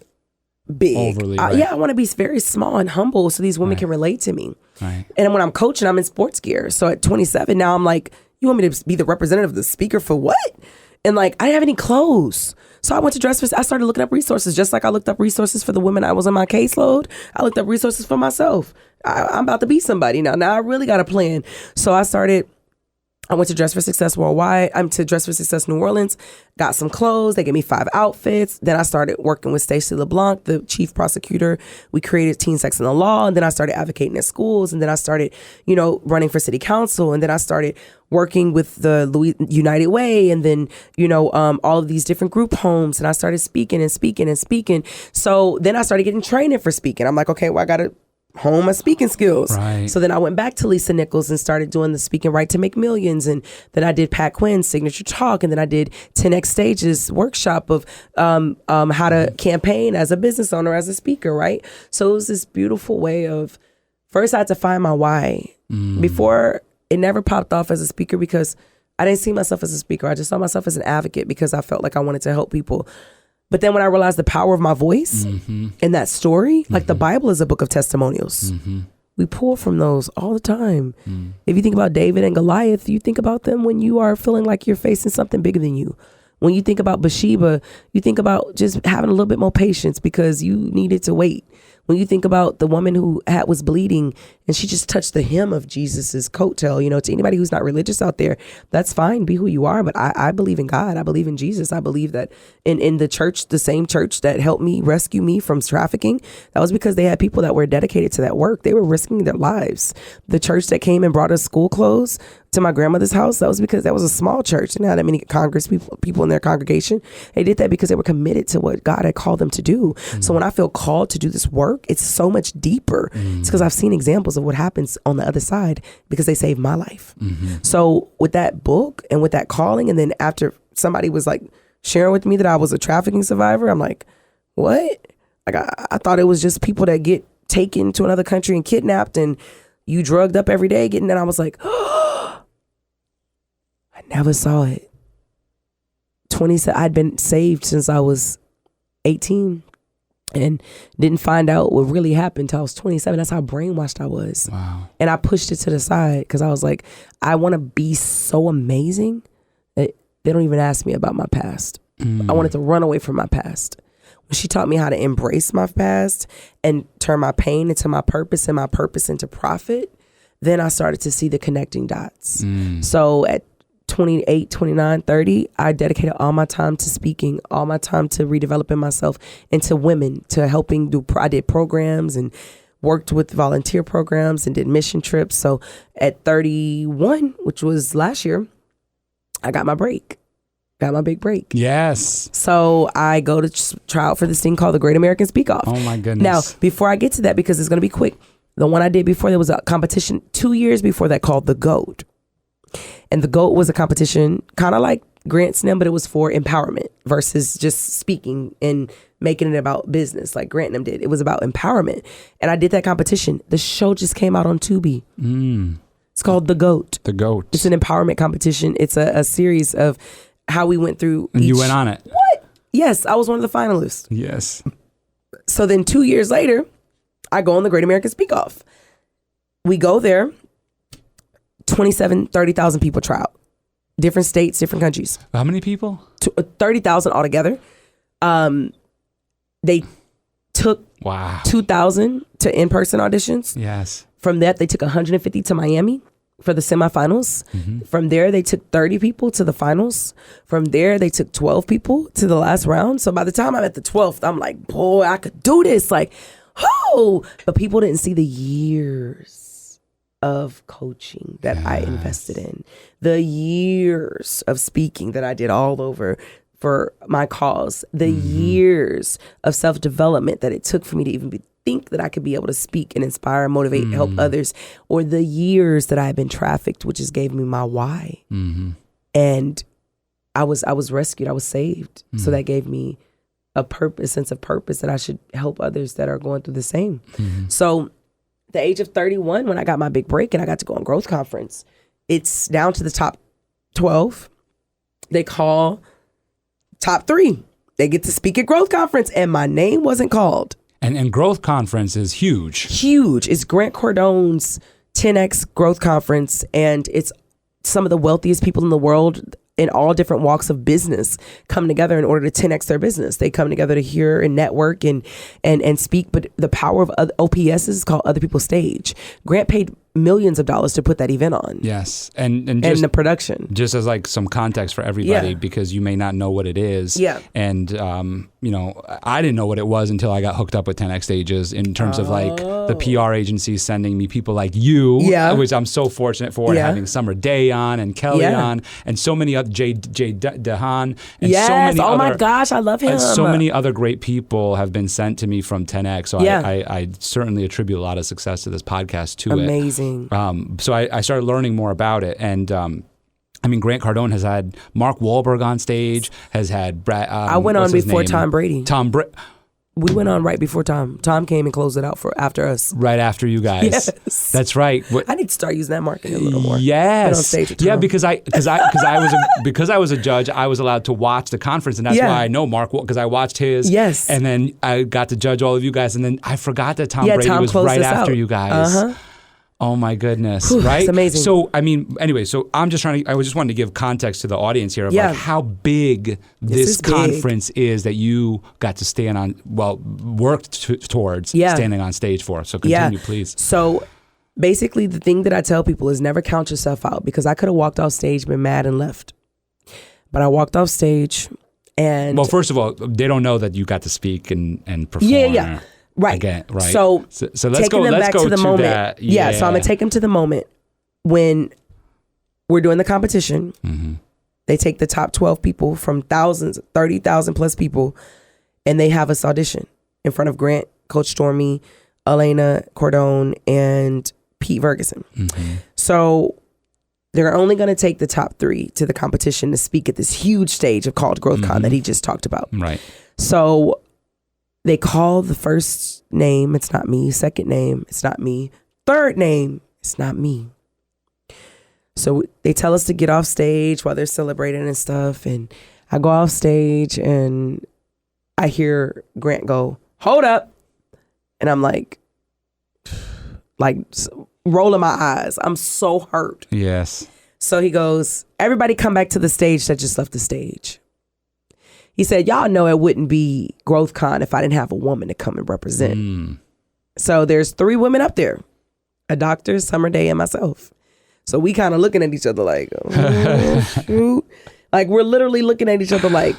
big. Overly, right. I want to be very small and humble so these women can relate to me. Right. And when I'm coaching, I'm in sports gear. So at 27, now I'm like, you want me to be the representative, the speaker for what? And like, I didn't have any clothes. So I went to Dress for, I started looking up resources, just like I looked up resources for the women I was on my caseload. I looked up resources for myself. I'm about to be somebody now. Now I really got a plan. So I went to Dress for Success Worldwide. I'm to Dress for Success New Orleans, got some clothes. They gave me 5 outfits. Then I started working with Stacey LeBlanc, the chief prosecutor. We created Teen Sex and the Law. And then I started advocating at schools. And then I started, running for city council. And then I started working with the United Way. And then, all of these different group homes. And I started speaking and speaking and speaking. So then I started getting training for speaking. I'm like, okay, well, I got to hone my speaking skills. Right. So then I went back to Lisa Nichols and started doing the Speaking Right to Make Millions. And then I did Pat Quinn's Signature Talk. And then I did 10X Stages workshop of how to campaign as a business owner, as a speaker, right? So it was this beautiful way of, first I had to find my why. Before, it never popped off as a speaker because I didn't see myself as a speaker. I just saw myself as an advocate because I felt like I wanted to help people. But then when I realized the power of my voice in that story, like the Bible is a book of testimonials. We pull from those all the time. If you think about David and Goliath, you think about them when you are feeling like you're facing something bigger than you. When you think about Bathsheba, you think about just having a little bit more patience because you needed to wait. When you think about the woman who was bleeding and she just touched the hem of Jesus's coattail, you know, to anybody who's not religious out there, that's fine. Be who you are. But I believe in God. I believe in Jesus. I believe that in the church, the same church that helped me rescue me from trafficking, that was because they had people that were dedicated to that work. They were risking their lives. The church that came and brought us school clothes to my grandmother's house, that was because that was a small church. They didn't have that many Congress people in their congregation. They did that because they were committed to what God had called them to do. So when I feel called to do this work, it's so much deeper. It's because I've seen examples of what happens on the other side because they saved my life. So with that book and with that calling, and then after somebody was like sharing with me that I was a trafficking survivor, I'm like, what? Like I thought it was just people that get taken to another country and kidnapped and you drugged up every day getting. And I was like, I never saw it. I'd been saved since I was 18 and didn't find out what really happened till I was 27. That's how brainwashed I was. Wow. And I pushed it to the side because I was like, I want to be so amazing that they don't even ask me about my past. I wanted to run away from my past. When she taught me how to embrace my past and turn my pain into my purpose and my purpose into profit, then I started to see the connecting dots. So at 28, 29, 30, I dedicated all my time to speaking, all my time to redeveloping myself into women, to helping I did programs and worked with volunteer programs and did mission trips. So at 31, which was last year, I got my break. Got my big break. Yes. So I go to try out for this thing called the Great American Speak Off. Oh my goodness. Now, before I get to that, because it's going to be quick, the one I did before, there was a competition 2 years before that called the GOAT. And the GOAT was a competition kind of like Grant Snem, but it was for empowerment versus just speaking and making it about business like Grant Snem did. It was about empowerment. And I did that competition. The show just came out on Tubi. It's called The GOAT. The GOAT. It's an empowerment competition. It's a series of how we went through. And you went on it. What? Yes, I was one of the finalists. Yes. So then 2 years later, I go on the Great American Speak Off. We go there. 30,000 people try out. Different states, different countries. How many people? 30,000 altogether. They took 2,000 to in-person auditions. Yes. From that, they took 150 to Miami for the semifinals. From there, they took 30 people to the finals. From there, they took 12 people to the last round. So by the time I'm at the 12th, I'm like, boy, I could do this. Like, oh, but people didn't see the years of coaching that I invested in, the years of speaking that I did all over for my cause, the years of self-development that it took for me to even think that I could be able to speak and inspire and motivate and help others, or the years that I've been trafficked, which just gave me my why. And I was rescued. I was saved. So that gave me a sense of purpose that I should help others that are going through the same. So the age of 31, when I got my big break and I got to go on Growth Conference, it's down to the top 12. They call top 3. They get to speak at Growth Conference and my name wasn't called. And Growth Conference is huge. Huge. It's Grant Cardone's 10X Growth Conference, and it's some of the wealthiest people in the world in all different walks of business come together in order to 10X their business. They come together to hear and network and speak. But the power of OPS is called Other People's Stage. Grant paid millions of dollars to put that event on. Yes. And just the production. Just as like some context for everybody, because you may not know what it is. Yeah. And, you know, I didn't know what it was until I got hooked up with 10X Stages in terms of like the PR agencies sending me people like you, which I'm so fortunate for, having Summer Day on and Kelly on and so many other, Jay Dehan. And so many oh my gosh, I love him. So many other great people have been sent to me from 10X. So I certainly attribute a lot of success to this podcast to it. Amazing. So I started learning more about it, and I mean, Grant Cardone has had Mark Wahlberg on stage, has had Brad. I went on before Tom Brady. We went on right before Tom. Tom came and closed it out after us. Right after you guys. Yes. That's right. I need to start using that marketing a little more. Yes. On stage with Tom. Yeah, because I was a judge, I was allowed to watch the conference, and that's why I know Mark, because I watched his. Yes. And then I got to judge all of you guys, and then I forgot that Tom Brady was right after you guys. Uh-huh. Oh my goodness! Whew, right? It's amazing. So I mean, anyway, so I just wanted to give context to the audience here of like how big this conference is that you got to stand on. Well, worked towards standing on stage for. So continue, please. So basically, the thing that I tell people is never count yourself out, because I could have walked off stage, been mad, and left, but I walked off stage, and well, first of all, they don't know that you got to speak and perform. Yeah. Right. Again, right. So let's go back to the moment. That. Yeah. So I'm gonna take them to the moment when we're doing the competition. Mm-hmm. They take the top 12 people from thousands, 30,000 plus people, and they have us audition in front of Grant, Coach Stormy, Elena Cordone, and Pete Ferguson. Mm-hmm. So they're only going to take the top 3 to the competition to speak at this huge stage of called GrowthCon that he just talked about. Right. So they call the first name, it's not me. Second name, it's not me. Third name, it's not me. So they tell us to get off stage while they're celebrating and stuff. And I go off stage and I hear Grant go, "Hold up." And I'm like rolling my eyes. I'm so hurt. Yes. So he goes, "Everybody come back to the stage that just left the stage." He said, "Y'all know it wouldn't be GrowthCon if I didn't have a woman to come and represent." So there's 3 women up there, a doctor, Summer Day, and myself. So we kind of looking at each other like, oh, shoot. Like we're literally looking at each other like,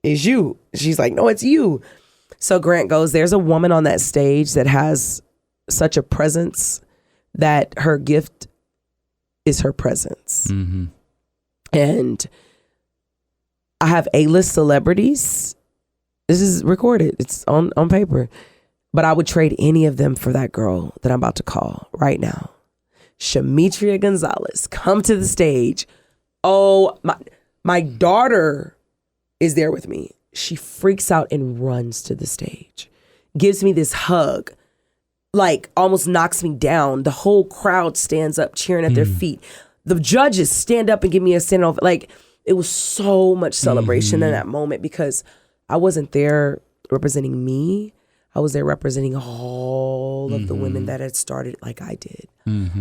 "It's you." She's like, "No, it's you." So Grant goes, "There's a woman on that stage that has such a presence that her gift is her presence." Mm-hmm. And I have A-list celebrities. This is recorded. It's on paper. But I would trade any of them for that girl that I'm about to call right now. Shametria Gonzales, come to the stage. Oh, my daughter is there with me. She freaks out and runs to the stage. Gives me this hug. Like almost knocks me down. The whole crowd stands up cheering at their feet. The judges stand up and give me a stand over. Like, it was so much celebration in that moment, because I wasn't there representing me. I was there representing all of the women that had started like I did.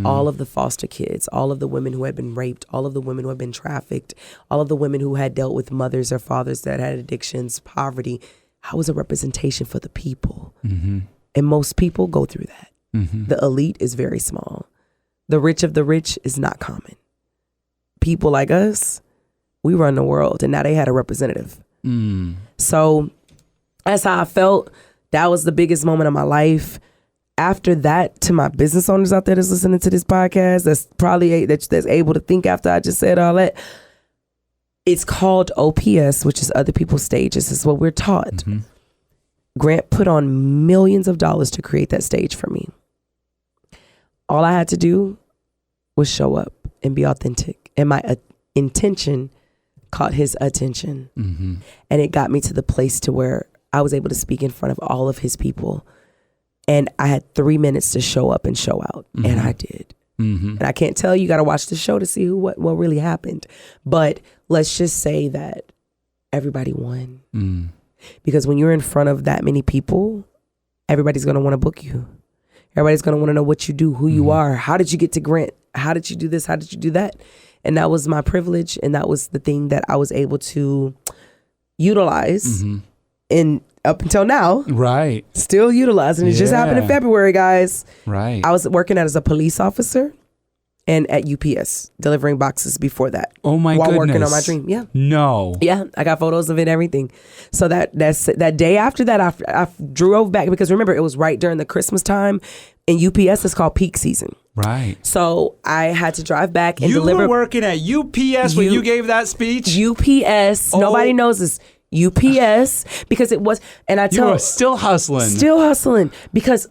All of the foster kids, all of the women who had been raped, all of the women who had been trafficked, all of the women who had dealt with mothers or fathers that had addictions, poverty. I was a representation for the people. And most people go through that. The elite is very small. The rich of the rich is not common. People like us, we run the world, and now they had a representative. So that's how I felt. That was the biggest moment of my life. After that, to my business owners out there that's listening to this podcast, that's probably that's able to think after I just said all that, it's called OPS, which is other people's stages. This is what we're taught. Grant put on millions of dollars to create that stage for me. All I had to do was show up and be authentic. And my intention caught his attention. And it got me to the place to where I was able to speak in front of all of his people. And I had 3 minutes to show up and show out. And I did. And I can't tell you, got to watch the show to see what really happened. But let's just say that everybody won. Because when you're in front of that many people, everybody's going to want to book you. Everybody's going to want to know what you do, who you are. How did you get to Grant? How did you do this? How did you do that? And that was my privilege. And that was the thing that I was able to utilize in up until now. Right. Still utilizing. It just happened in February, guys. Right. I was working as a police officer and at UPS delivering boxes before that. Oh my goodness. While working on my dream. Yeah. No. Yeah. I got photos of it, everything. So that day after that, I drove back because remember, it was right during the Christmas time and UPS is called peak season. Right. So I had to drive back and deliver. You were working at UPS when you gave that speech? UPS. Nobody knows this. UPS, because it was, and I tell you were still hustling because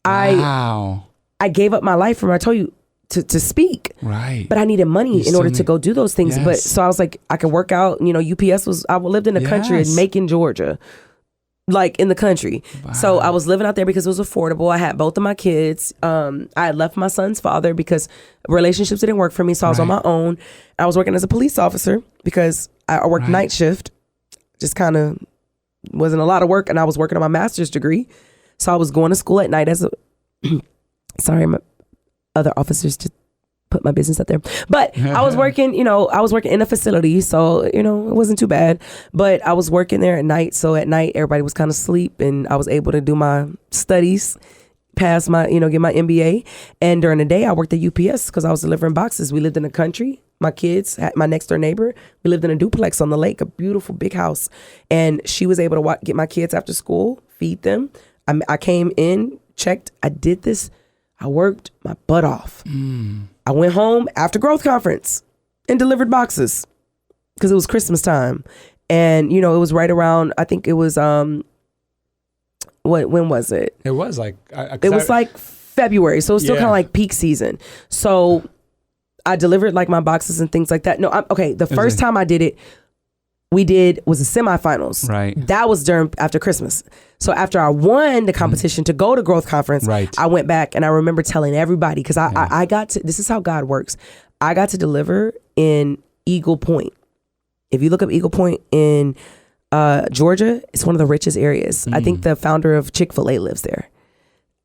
I gave up my life from, I told you, to speak. Right. But I needed money in order to go do those things. Yes. But so I was like, I could work out. You know, UPS was, I lived in the country in Macon, Georgia, like in the country. Wow. So I was living out there because it was affordable. I had both of my kids. I had left my son's father because relationships didn't work for me. So I was on my own. I was working as a police officer because I worked night shift. Just kind of wasn't a lot of work, and I was working on my master's degree. So I was going to school at night as a sorry, my other officers to put my business out there. But I was working, I was working in a facility, so, it wasn't too bad. But I was working there at night. So at night, everybody was kind of asleep, and I was able to do my studies, pass my, get my MBA. And during the day, I worked at UPS because I was delivering boxes. We lived in the country. My kids, my next door neighbor, we lived in a duplex on the lake, a beautiful big house. And she was able to get my kids after school, feed them. I came in, checked. I did this. I worked my butt off. I went home after growth conference and delivered boxes because it was Christmas time. And, it was right around, I think it was, when was it? It was like... it was like February. So it was still kind of like peak season. So... I delivered like my boxes and things like that. No, okay. The first time I did it, was the semifinals. Right. That was after Christmas. So after I won the competition to go to Growth Conference, I went back and I remember telling everybody, because I got to, this is how God works. I got to deliver in Eagle Point. If you look up Eagle Point in Georgia, it's one of the richest areas. I think the founder of Chick-fil-A lives there.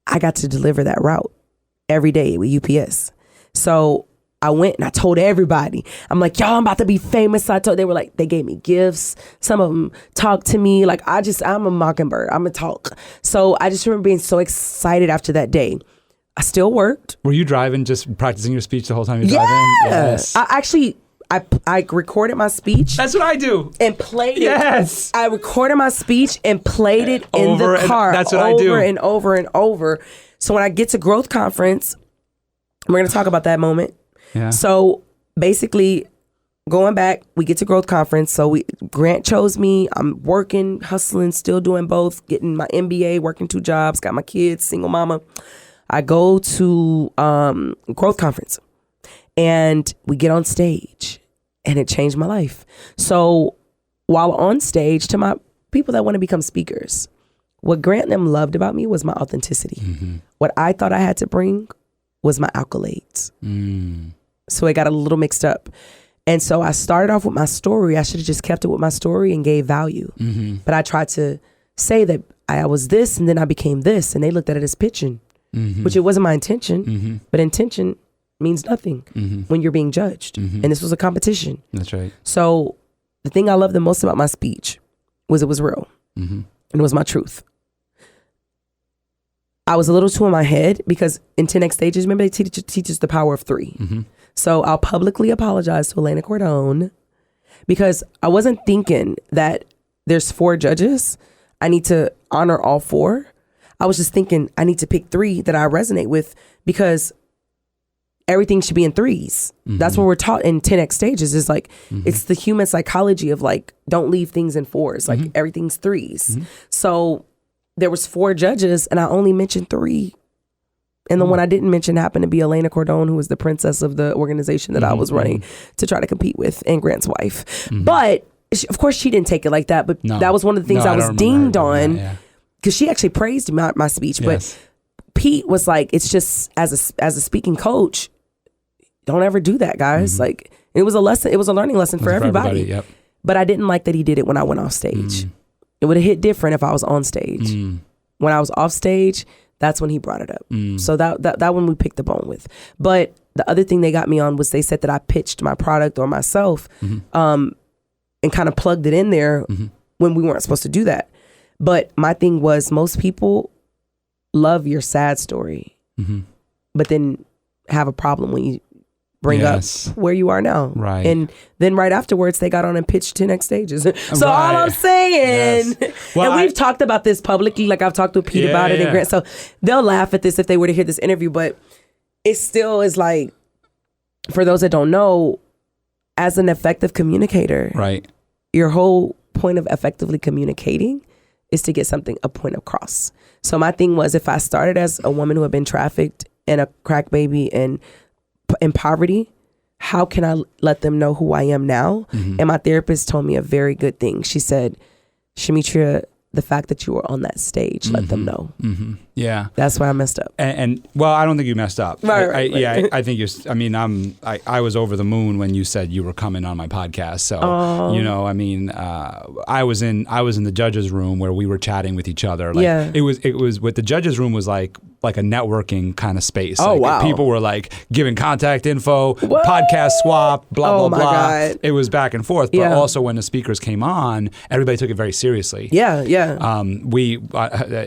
I got to deliver that route every day with UPS. So I went and I told everybody, I'm like, y'all, I'm about to be famous. They gave me gifts. Some of them talked to me. Like, I'm a mockingbird. I'm a talk. So I just remember being so excited after that day. I still worked. Were you driving, just practicing your speech the whole time you're driving? Yes. I recorded my speech. That's what I do. And played it. Yes. I recorded my speech and played it in the car. That's what I do. Over and over and over. So when I get to Growth Conference, we're going to talk about that moment. Yeah. So basically, going back, we get to Growth Conference. So Grant chose me. I'm working, hustling, still doing both, getting my MBA, working 2 jobs, got my kids, single mama. I go to Growth Conference and we get on stage and it changed my life. So while on stage, to my people that want to become speakers, what Grant and them loved about me was my authenticity. What I thought I had to bring was my accolades. So it got a little mixed up. And so I started off with my story. I should have just kept it with my story and gave value. But I tried to say that I was this and then I became this. And they looked at it as pitching, which it wasn't my intention. But intention means nothing when you're being judged. And this was a competition. That's right. So the thing I loved the most about my speech was it was real. And it was my truth. I was a little too in my head because in 10X stages, remember they teach us the power of 3. So I'll publicly apologize to Elena Cordone because I wasn't thinking that there's 4 judges. I need to honor all 4. I was just thinking I need to pick 3 that I resonate with because everything should be in 3s. That's what we're taught in 10X stages is like, it's the human psychology of like, don't leave things in 4s. Like everything's 3s. So there was 4 judges and I only mentioned 3. And the one I didn't mention happened to be Elena Cordone, who was the princess of the organization that I was running to try to compete with, and Grant's wife. But of course she didn't take it like that. But that was one of the things I was dinged on because she actually praised my speech. But Pete was like, it's just as a speaking coach, don't ever do that, guys. Like it was a lesson. It was a learning lesson for everybody. But I didn't like that he did it when I went off stage. It would have hit different if I was on stage. When I was off stage, that's when he brought it up. So that one we picked up on with. But the other thing they got me on was they said that I pitched my product or myself and kind of plugged it in there when we weren't supposed to do that. But my thing was, most people love your sad story, but then have a problem when you bring up where you are now. Right. And then right afterwards, they got on and pitched 10X stages. So all I'm saying, well, and we've talked about this publicly, like I've talked with Pete about it and Grant, so they'll laugh at this if they were to hear this interview, but it still is like, for those that don't know, as an effective communicator, right, your whole point of effectively communicating is to get a point across. So my thing was, if I started as a woman who had been trafficked and a crack baby and in poverty, how can I let them know who I am now? And my therapist told me a very good thing. She said, Shametria, the fact that you were on that stage, let them know. Yeah. That's why I messed up. And well, I don't think you messed up. Right. I think you're, I mean, I was over the moon when you said you were coming on my podcast. So, you know, I mean, I was in the judges room where we were chatting with each other. Like, it was what the judges room was like a networking kind of space. Oh, like, wow. People were like giving contact info, podcast swap, blah, blah, blah. God. It was back and forth. But also when the speakers came on, everybody took it very seriously. Yeah. We,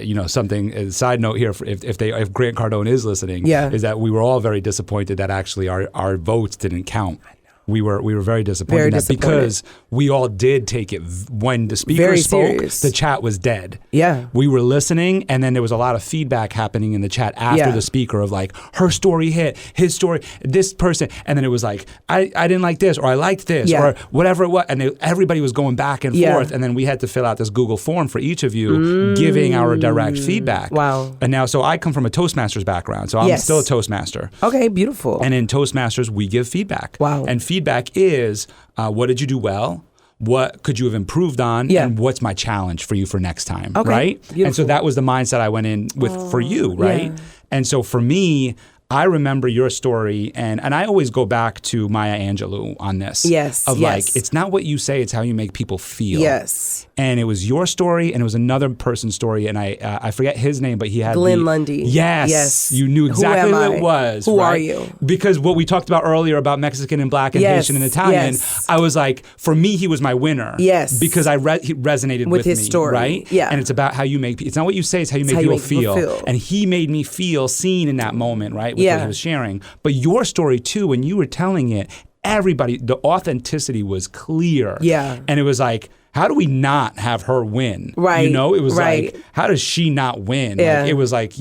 you know, something, side note here, if Grant Cardone is listening, is that we were all very disappointed that actually our votes didn't count. We were very disappointed, in that because we all did take it when the speaker spoke. Serious. The chat was dead. Yeah, we were listening, and then there was a lot of feedback happening in the chat after the speaker of like, her story hit, his story, this person, and then it was like, I didn't like this, or I liked this, or whatever it was, and everybody was going back and forth, and then we had to fill out this Google form for each of you, giving our direct feedback. Wow. And now, so I come from a Toastmasters background, so I'm still a Toastmaster. Okay, beautiful. And in Toastmasters, we give feedback. Wow. And feedback is, what did you do well? What could you have improved on? And what's my challenge for you for next time? Okay. Right? Beautiful. And so that was the mindset I went in with for you, right? And so for me, I remember your story, and I always go back to Maya Angelou on this. Yes. Of like, it's not what you say, it's how you make people feel. Yes. And it was your story, and it was another person's story, and I forget his name, but he had Glenn Lundy. Yes. You knew exactly who it was. Who right? are you? Because what we talked about earlier about Mexican and Black and Haitian and Italian, I was like, for me, he was my winner. Yes. Because he resonated with his me, story. Right? Yeah. And it's about how you make, it's not what you say, it's how you make people feel. And he made me feel seen in that moment, right? With what he was sharing. But your story too, when you were telling it, everybody, the authenticity was clear. Yeah. And it was like, how do we not have her win? Right. You know, it was like, how does she not win? Yeah. Like, it was like,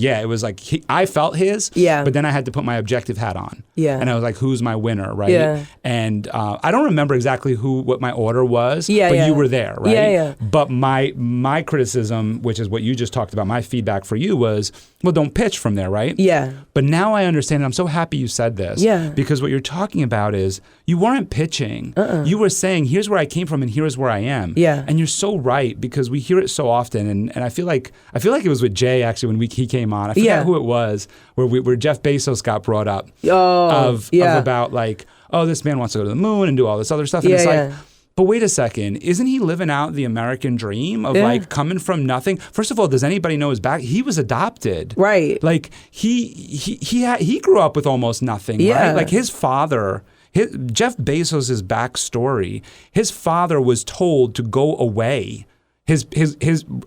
I felt his, but then I had to put my objective hat on. Yeah. And I was like, who's my winner, right? Yeah. And I don't remember exactly what my order was, but you were there, right? Yeah. But my criticism, which is what you just talked about, my feedback for you was, well, don't pitch from there, right? Yeah. But now I understand, and I'm so happy you said this. Yeah. Because what you're talking about is, you weren't pitching. You were saying, here's where I came from and here's where I am. Yeah. And you're so right, because we hear it so often, and I feel like it was with Jay actually when he came on. I forget who it was, where Jeff Bezos got brought up of about like, oh, this man wants to go to the moon and do all this other stuff. And it's like, but wait a second, isn't he living out the American dream of like coming from nothing? First of all, does anybody know his back? He was adopted. Right. Like he grew up with almost nothing, right? Like his father, Jeff Bezos' backstory, his father was told to go away. His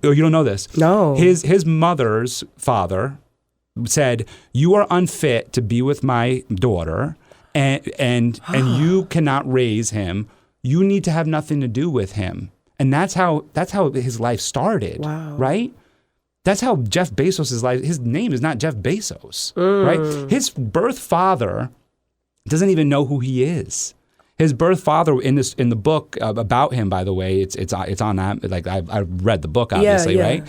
oh, you don't know this. No. His mother's father said, you are unfit to be with my daughter, and you cannot raise him. You need to have nothing to do with him. And that's how his life started. Wow. Right? That's how Jeff Bezos' life, his name is not Jeff Bezos. Right? His birth father doesn't even know who he is. His birth father in the book about him, by the way, it's on that. Like I read the book, obviously, right?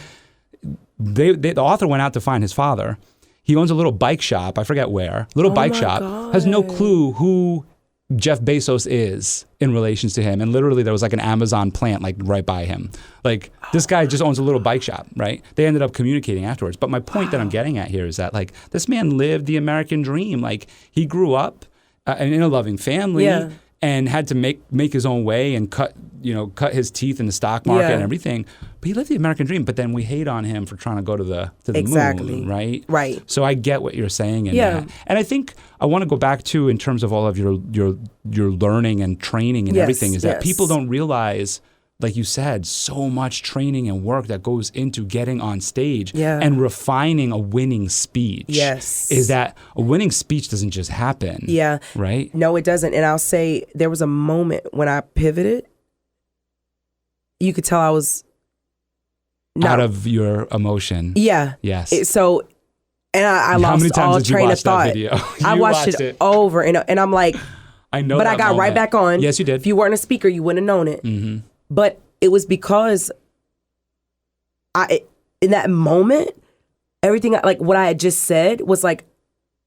The author went out to find his father. He owns a little bike shop. I forget where. Bike shop. God. Has no clue who Jeff Bezos is in relations to him. And literally there was like an Amazon plant like right by him. Like this guy just owns a little bike shop, right? They ended up communicating afterwards. But my point that I'm getting at here is that like this man lived the American dream. Like he grew up in a loving family and had to make his own way and cut his teeth in the stock market and everything. But he lived the American dream. But then we hate on him for trying to go to the moon, right? Right. So I get what you're saying in that. And I think I want to go back to, in terms of all of your learning and training and everything, is that people don't realize like you said, so much training and work that goes into getting on stage Yeah. and refining a winning speech. Yes. Is that a winning speech doesn't just happen. Yeah. Right? No, it doesn't. And I'll say there was a moment when I pivoted. You could tell I was out of your emotion. Yeah. Yes. And I lost all train of thought. I watched it over and I'm like, I know. But I got right back on. Yes, you did. If you weren't a speaker, you wouldn't have known it. Mm-hmm. But it was because in that moment, everything like what I had just said was like,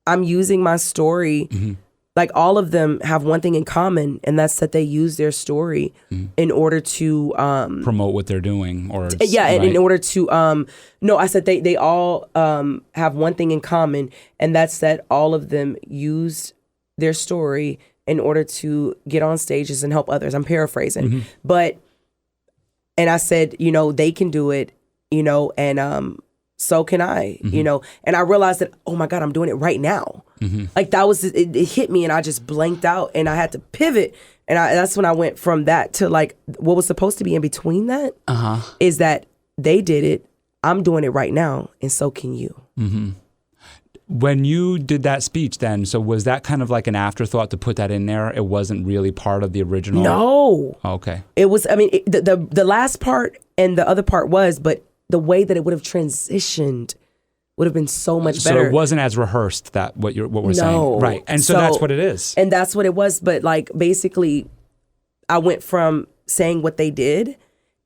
I'm using my story. Mm-hmm. Like all of them have one thing in common, and that's that they use their story in order to promote what they're doing, or and in order to no, I said they all have one thing in common, and that's that all of them used their story in order to get on stages and help others. I'm paraphrasing, but and I said, they can do it, and so can I, and I realized that, oh my God, I'm doing it right now. Like that was, it hit me and I just blanked out and I had to pivot. And that's when I went from that to like, what was supposed to be in between that is that they did it. I'm doing it right now. And so can you. When you did that speech then, so was that kind of like an afterthought to put that in there? It wasn't really part of the original? No. Oh, okay. It was, the last part and the other part was, but the way that it would have transitioned would have been so much better. So it wasn't as rehearsed, that what we're saying. Right. And so that's what it is. And that's what it was. But like basically I went from saying what they did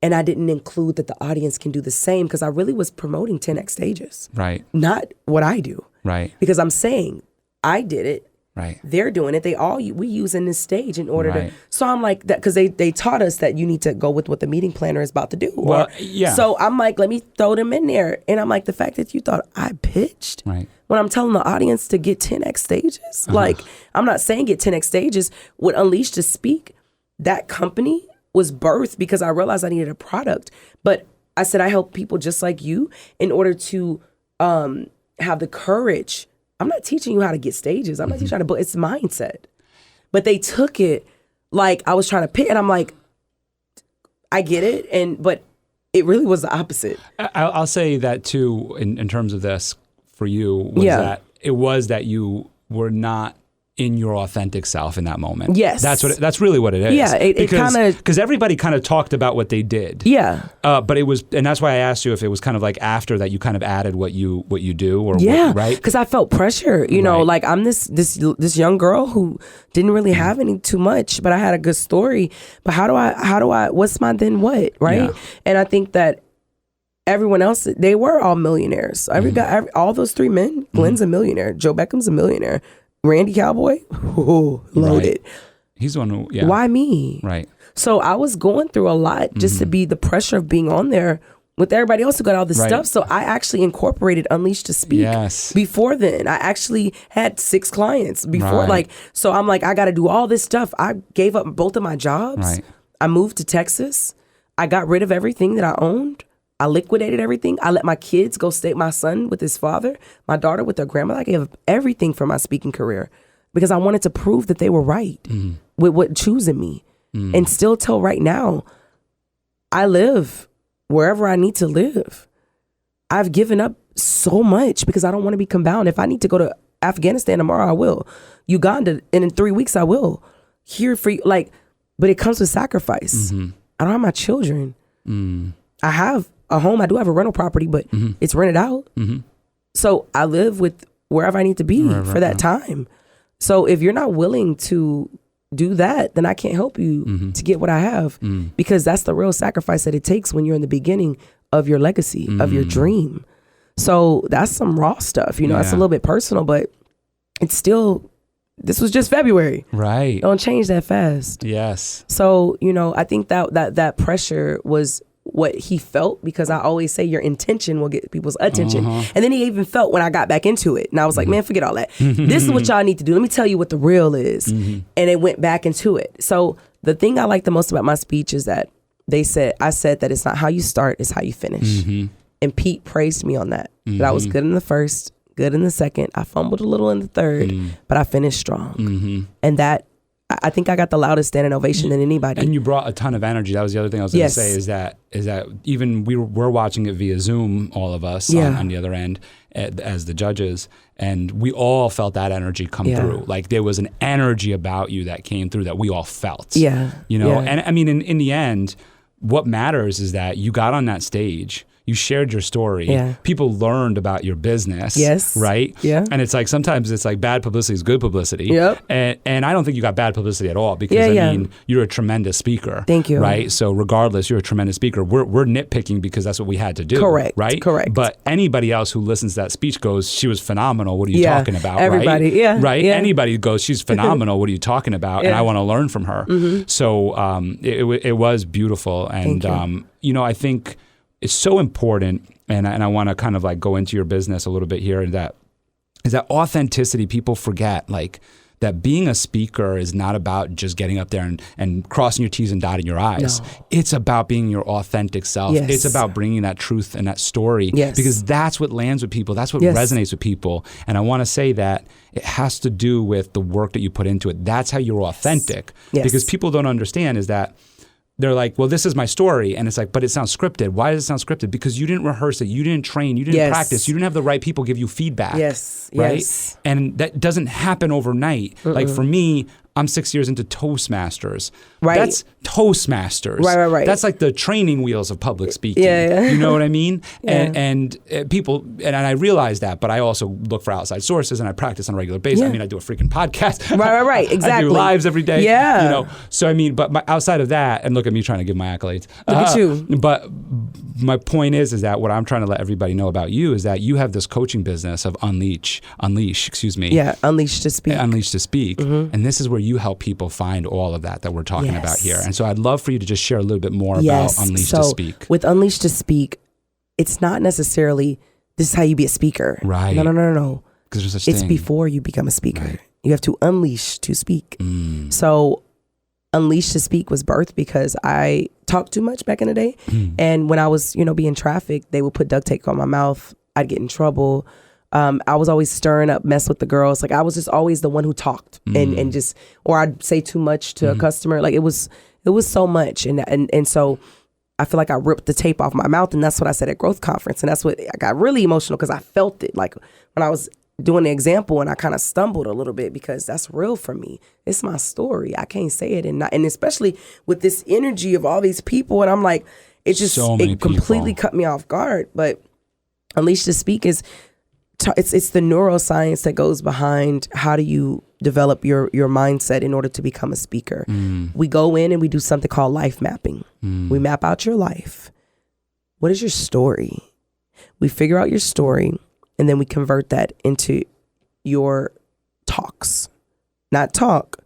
and I didn't include that the audience can do the same because I really was promoting 10X stages. Right. Not what I do. Right. Because I'm saying I did it. Right. They're doing it. We using this stage in order to. So I'm like that because they taught us that you need to go with what the meeting planner is about to do. Well, yeah. So I'm like, let me throw them in there, and I'm like, the fact that you thought I pitched. Right. When I'm telling the audience to get 10X stages, like I'm not saying get 10X stages. With Unleashed to Speak, that company was birthed because I realized I needed a product. But I said I help people just like you in order to have the courage. I'm not teaching you how to get stages. I'm not teaching you how to book. It's mindset. But they took it like I was trying to pick, and I'm like, I get it, but it really was the opposite. I'll say that too in terms of this for you was that it was that you were not in your authentic self in that moment. Yes. That's really what it is. Yeah, it kind of... Because everybody kind of talked about what they did. Yeah. But it was, and that's why I asked you if it was kind of like after that you kind of added what you do or right? Because I felt pressure, like I'm this young girl who didn't really have any too much, but I had a good story. But how do I, what's my then what, right? Yeah. And I think that everyone else, they were all millionaires. All those three men, Glenn's a millionaire, Joe Beckham's a millionaire. Randy Cowboy, loaded. Right. He's the one who, Why me? Right. So I was going through a lot just to be the pressure of being on there with everybody else who got all this stuff. So I actually incorporated Unleashed to Speak. Yes. Before then, I actually had 6 clients before. So I'm like, I got to do all this stuff. I gave up both of my jobs. Right. I moved to Texas. I got rid of everything that I owned. I liquidated everything. I let my kids go stay, my son with his father, my daughter with their grandmother. I gave up everything for my speaking career because I wanted to prove that they were right with what choosing me. And still till right now, I live wherever I need to live. I've given up so much because I don't want to be combound. If I need to go to Afghanistan tomorrow, I will. Uganda, and in 3 weeks, I will. Here for you, but it comes with sacrifice. I don't have my children. I have a home. I do have a rental property, but it's rented out. So I live with wherever I need to be for that time. So if you're not willing to do that, then I can't help you to get what I have because that's the real sacrifice that it takes when you're in the beginning of your legacy, of your dream. So that's some raw stuff, it's a little bit personal, but it's still, this was just February. Right. Don't change that fast. Yes. So, I think that pressure was what he felt because I always say your intention will get people's attention. And then he even felt when I got back into it. And I was like, man, forget all that. This is what y'all need to do. Let me tell you what the real is. And it went back into it. So the thing I like the most about my speech is that I said that it's not how you start, it's how you finish. And Pete praised me on that. That I was good in the first, good in the second. I fumbled a little in the third, but I finished strong. And that I think I got the loudest standing ovation than anybody. And you brought a ton of energy. That was the other thing I was going to say is that even we're watching it via Zoom, all of us on the other end as the judges, and we all felt that energy come through. Like there was an energy about you that came through that we all felt. Yeah. You know, and I mean, in the end, what matters is that you got on that stage. You shared your story. Yeah. People learned about your business. Yes. Right? Yeah. And it's like sometimes it's like bad publicity is good publicity. Yep. And I don't think you got bad publicity at all because I mean you're a tremendous speaker. Thank you. Right? So regardless, you're a tremendous speaker. We're nitpicking because that's what we had to do. Correct. Right? Correct. But anybody else who listens to that speech goes, she was phenomenal. What are you talking about? Everybody. Right? Yeah. Right? Yeah. Anybody goes, she's phenomenal. What are you talking about? And I want to learn from her. Mm-hmm. So it was beautiful. And you know, I think it's so important, and I want to kind of like go into your business a little bit here, and that is that authenticity. People forget like that being a speaker is not about just getting up there and crossing your T's and dotting your I's. No. It's about being your authentic self. Yes. It's about bringing that truth and that story because that's what lands with people. That's what resonates with people. And I want to say that it has to do with the work that you put into it. That's how you're authentic because people don't understand is that they're like, well, this is my story. And it's like, but it sounds scripted. Why does it sound scripted? Because you didn't rehearse it. You didn't train. You didn't practice. You didn't have the right people give you feedback. Yes. Right? Yes. And that doesn't happen overnight. Like for me, I'm 6 years into Toastmasters. Right. That's Toastmasters. Right. That's like the training wheels of public speaking. You know what I mean? And people, and I realize that, but I also look for outside sources and I practice on a regular basis. I mean, I do a freaking podcast. Right. Exactly. I do lives every day. Yeah. You know, so I mean, but outside of that, and look at me trying to give my accolades. Look at you. But my point is that what I'm trying to let everybody know about you is that you have this coaching business of Unleash, excuse me. Yeah, Unleash to Speak. Unleash to Speak. Mm-hmm. And this is where you help people find all of that we're talking about here. And so I'd love for you to just share a little bit more about Unleash to Speak. With Unleash to Speak, it's not necessarily this is how you be a speaker. Right. No. Because there's such thing. It's before you become a speaker. Right. You have to unleash to speak. So Unleash to Speak was birthed because I talked too much back in the day. And when I was, being trafficked, they would put duct tape on my mouth. I'd get in trouble. I was always stirring up mess with the girls. Like I was just always the one who talked and just, or I'd say too much to a customer. Like it was so much. And so I feel like I ripped the tape off my mouth, and that's what I said at Growth Conference. And that's what I got really emotional because I felt it. Like when I was doing the example and I kind of stumbled a little bit because that's real for me. It's my story. I can't say it and especially with this energy of all these people. And I'm like, it just, it completely cut me off guard. But Unleash to Speak is, it's the neuroscience that goes behind how do you develop your mindset in order to become a speaker. We go in and we do something called life mapping. We map out your life. What is your story? We figure out your story and then we convert that into your talks. Not talks,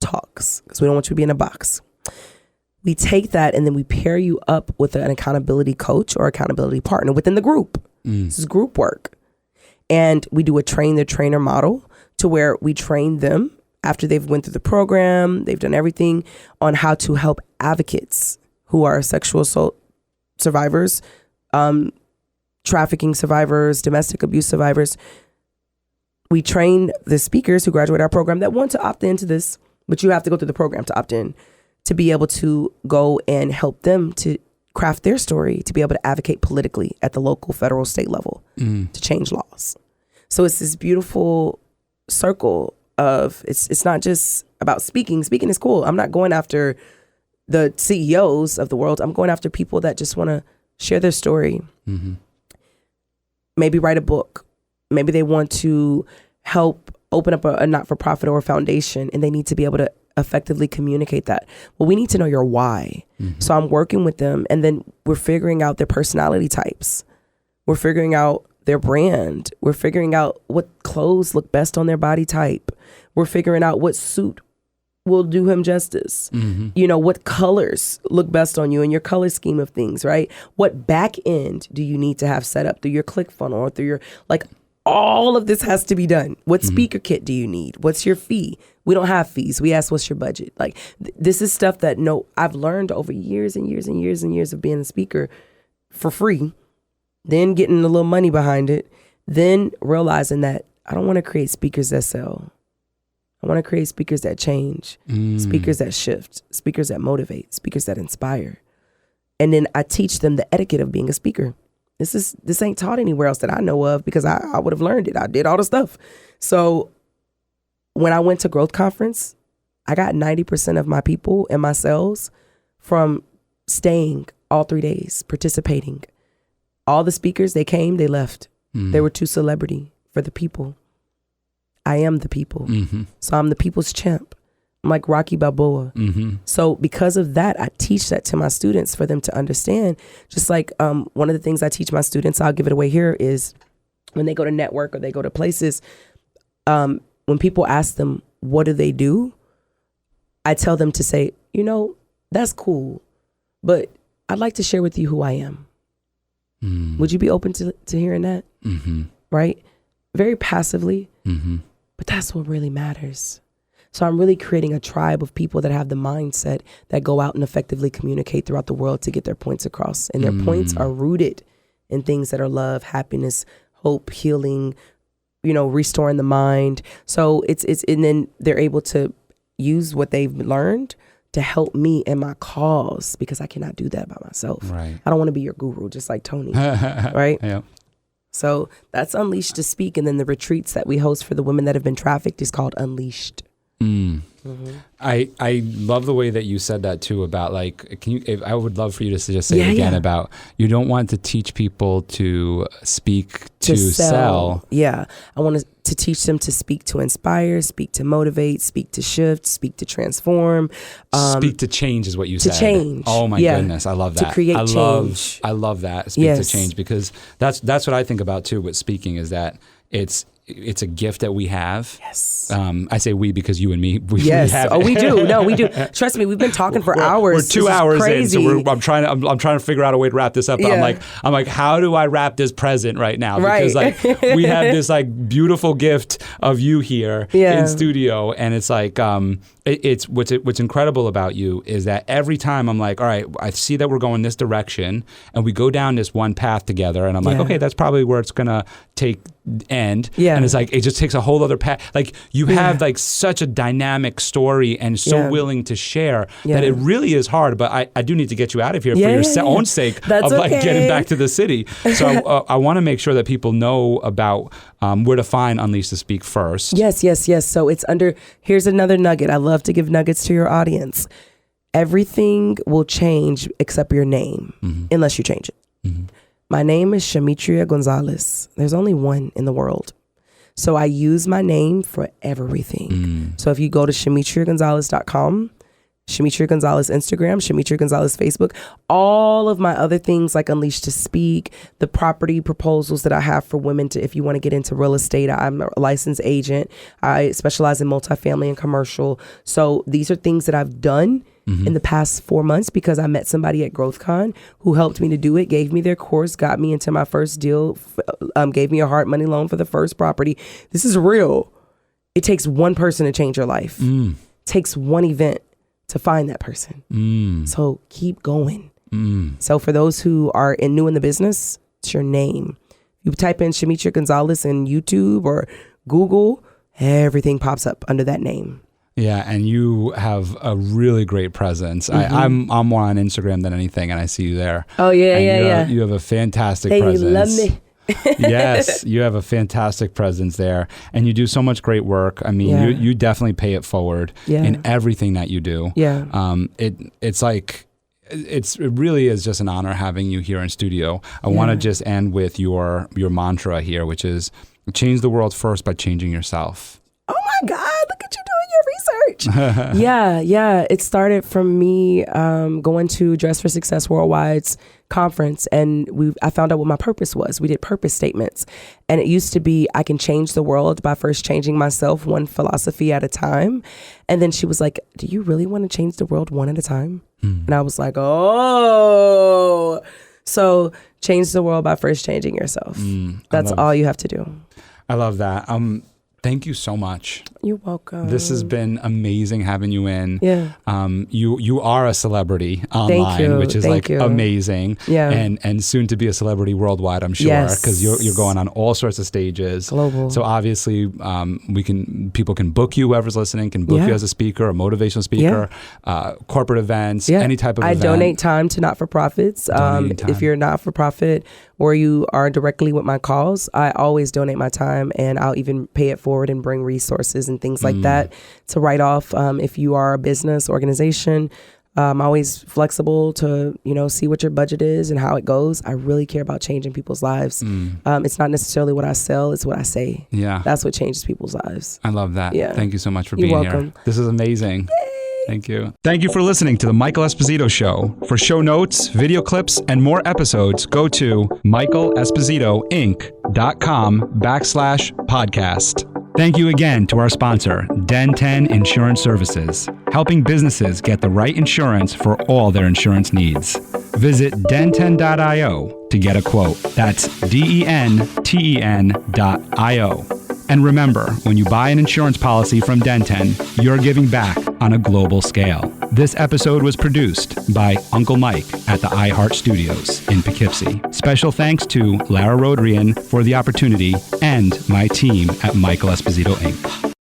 because we don't want you to be in a box. We take that and then we pair you up with an accountability coach or accountability partner within the group. This is group work. And we do a train the trainer model to where we train them after they've went through the program, they've done everything on how to help advocates who are sexual assault survivors, trafficking survivors, domestic abuse survivors. We train the speakers who graduate our program that want to opt into this, but you have to go through the program to opt in, to be able to go and help them to craft their story, to be able to advocate politically at the local, federal, state level to change laws. So it's this beautiful circle of, it's not just about speaking. Speaking is cool. I'm not going after the CEOs of the world. I'm going after people that just want to share their story. Maybe write a book. Maybe they want to help open up a not-for-profit or a foundation, and they need to be able to effectively communicate that. Well, we need to know your why. So I'm working with them, and then we're figuring out their personality types. We're figuring out their brand. We're figuring out what clothes look best on their body type. We're figuring out what suit will do him justice. What colors look best on you and your color scheme of things, right? What back end do you need to have set up through your ClickFunnels or through your, all of this has to be done. What speaker kit do you need? What's your fee? We don't have fees. We ask, what's your budget? This is stuff that I've learned over years and years and years and years of being a speaker for free, then getting a little money behind it, then realizing that I don't want to create speakers that sell. I want to create speakers that change, speakers that shift, speakers that motivate, speakers that inspire. And then I teach them the etiquette of being a speaker. This ain't taught anywhere else that I know of, because I would have learned it. I did all the stuff. So when I went to Growth Conference, I got 90% of my people in my cells from staying all 3 days, participating. All the speakers, they came, they left. They were too celebrity for the people. I am the people. So I'm the people's champ. I'm like Rocky Balboa. So because of that, I teach that to my students for them to understand. Just like one of the things I teach my students, I'll give it away here, is when they go to network or they go to places, when people ask them, what do they do? I tell them to say, that's cool, but I'd like to share with you who I am. Would you be open to hearing that? Right? Very passively. But that's what really matters. So I'm really creating a tribe of people that have the mindset that go out and effectively communicate throughout the world to get their points across. And their points are rooted in things that are love, happiness, hope, healing, restoring the mind. So it's and then they're able to use what they've learned to help me in my cause, because I cannot do that by myself. Right. I don't want to be your guru, just like Tony. Right? Yeah. So that's Unleashed to Speak. And then the retreats that we host for the women that have been trafficked is called Unleashed. I love the way that you said that too, about I would love for you to just say it again about, you don't want to teach people to speak to sell. Yeah. I want to teach them to speak to inspire, speak to motivate, speak to shift, speak to transform. Speak to change is what you said. To change. Oh my goodness. I love that. To create change. I love that. Speak to change, because that's what I think about too with speaking, is that it's a gift that we have. Yes. I say we because you and me. We yes. have we do. No, we do. Trust me, we've been talking for hours. We're 2 hours in, so I'm trying to figure out a way to wrap this up. But I'm like, how do I wrap this present right now? Because we have this beautiful gift of you here in studio, and it's like it's what's incredible about you is that every time I'm like, all right, I see that we're going this direction, and we go down this one path together, and I'm like, okay, that's probably where it's gonna end. And it's like, it just takes a whole other path. Like you have such a dynamic story and so willing to share that it really is hard. But I do need to get you out of here for your own sake of getting back to the city. So I want to make sure that people know about where to find Unleashed to Speak first. Yes. So it's here's another nugget. I love to give nuggets to your audience. Everything will change except your name, unless you change it. My name is Shametria Gonzales. There's only one in the world. So I use my name for everything. So if you go to ShametriaGonzales.com, Shametria Gonzales Instagram, Shametria Gonzales Facebook, all of my other things like Unleashed to Speak, the property proposals that I have for women if you want to get into real estate. I'm a licensed agent. I specialize in multifamily and commercial. So these are things that I've done in the past 4 months because I met somebody at GrowthCon who helped me to do it, gave me their course, got me into my first deal, gave me a hard money loan for the first property. This is real. It takes one person to change your life. It takes one event to find that person. So keep going. So for those who are new in the business, it's your name. You type in Shametria Gonzales in YouTube or Google, everything pops up under that name. Yeah, and you have a really great presence. I'm more on Instagram than anything, and I see you there. Oh, yeah. You have a fantastic Hey, presence. you love me. Yes, you have a fantastic presence there, and you do so much great work. I mean, you definitely pay it forward in everything that you do. Yeah. It really is just an honor having you here in studio. I want to just end with your mantra here, which is change the world first by changing yourself. Oh my God, look at you doing your research. Yeah. It started from me going to Dress for Success Worldwide's conference, and I found out what my purpose was. We did purpose statements, and it used to be, I can change the world by first changing myself one philosophy at a time. And then she was like, do you really want to change the world one at a time? And I was like, oh. So change the world by first changing yourself. That's all you have to do. I love that. Thank you so much. You're welcome. This has been amazing having you in. Yeah. You are a celebrity online, which is amazing. Yeah. And soon to be a celebrity worldwide, I'm sure, because you're going on all sorts of stages. Global. So obviously, people can book you. Whoever's listening can book you as a speaker, a motivational speaker, corporate events, any type of event. I donate time to not-for-profits. If you're a not-for-profit or you are directly with my cause, I always donate my time, and I'll even pay it forward and bring resources and things like that to write off. If you are a business organization, I'm always flexible to, see what your budget is and how it goes. I really care about changing people's lives. It's not necessarily what I sell, it's what I say. Yeah. That's what changes people's lives. I love that. Yeah. Thank you so much for being here. This is amazing. Yay. Thank you. Thank you for listening to The Michael Esposito Show. For show notes, video clips, and more episodes, go to michaelespositoinc.com/podcast. Thank you again to our sponsor, Den 10 Insurance Services, helping businesses get the right insurance for all their insurance needs. Visit den10.io to get a quote. That's DENTEN.io. And remember, when you buy an insurance policy from Den 10, you're giving back on a global scale. This episode was produced by Uncle Mike at the iHeart Studios in Poughkeepsie. Special thanks to Lara Rodrian for the opportunity and my team at Michael Esposito Inc.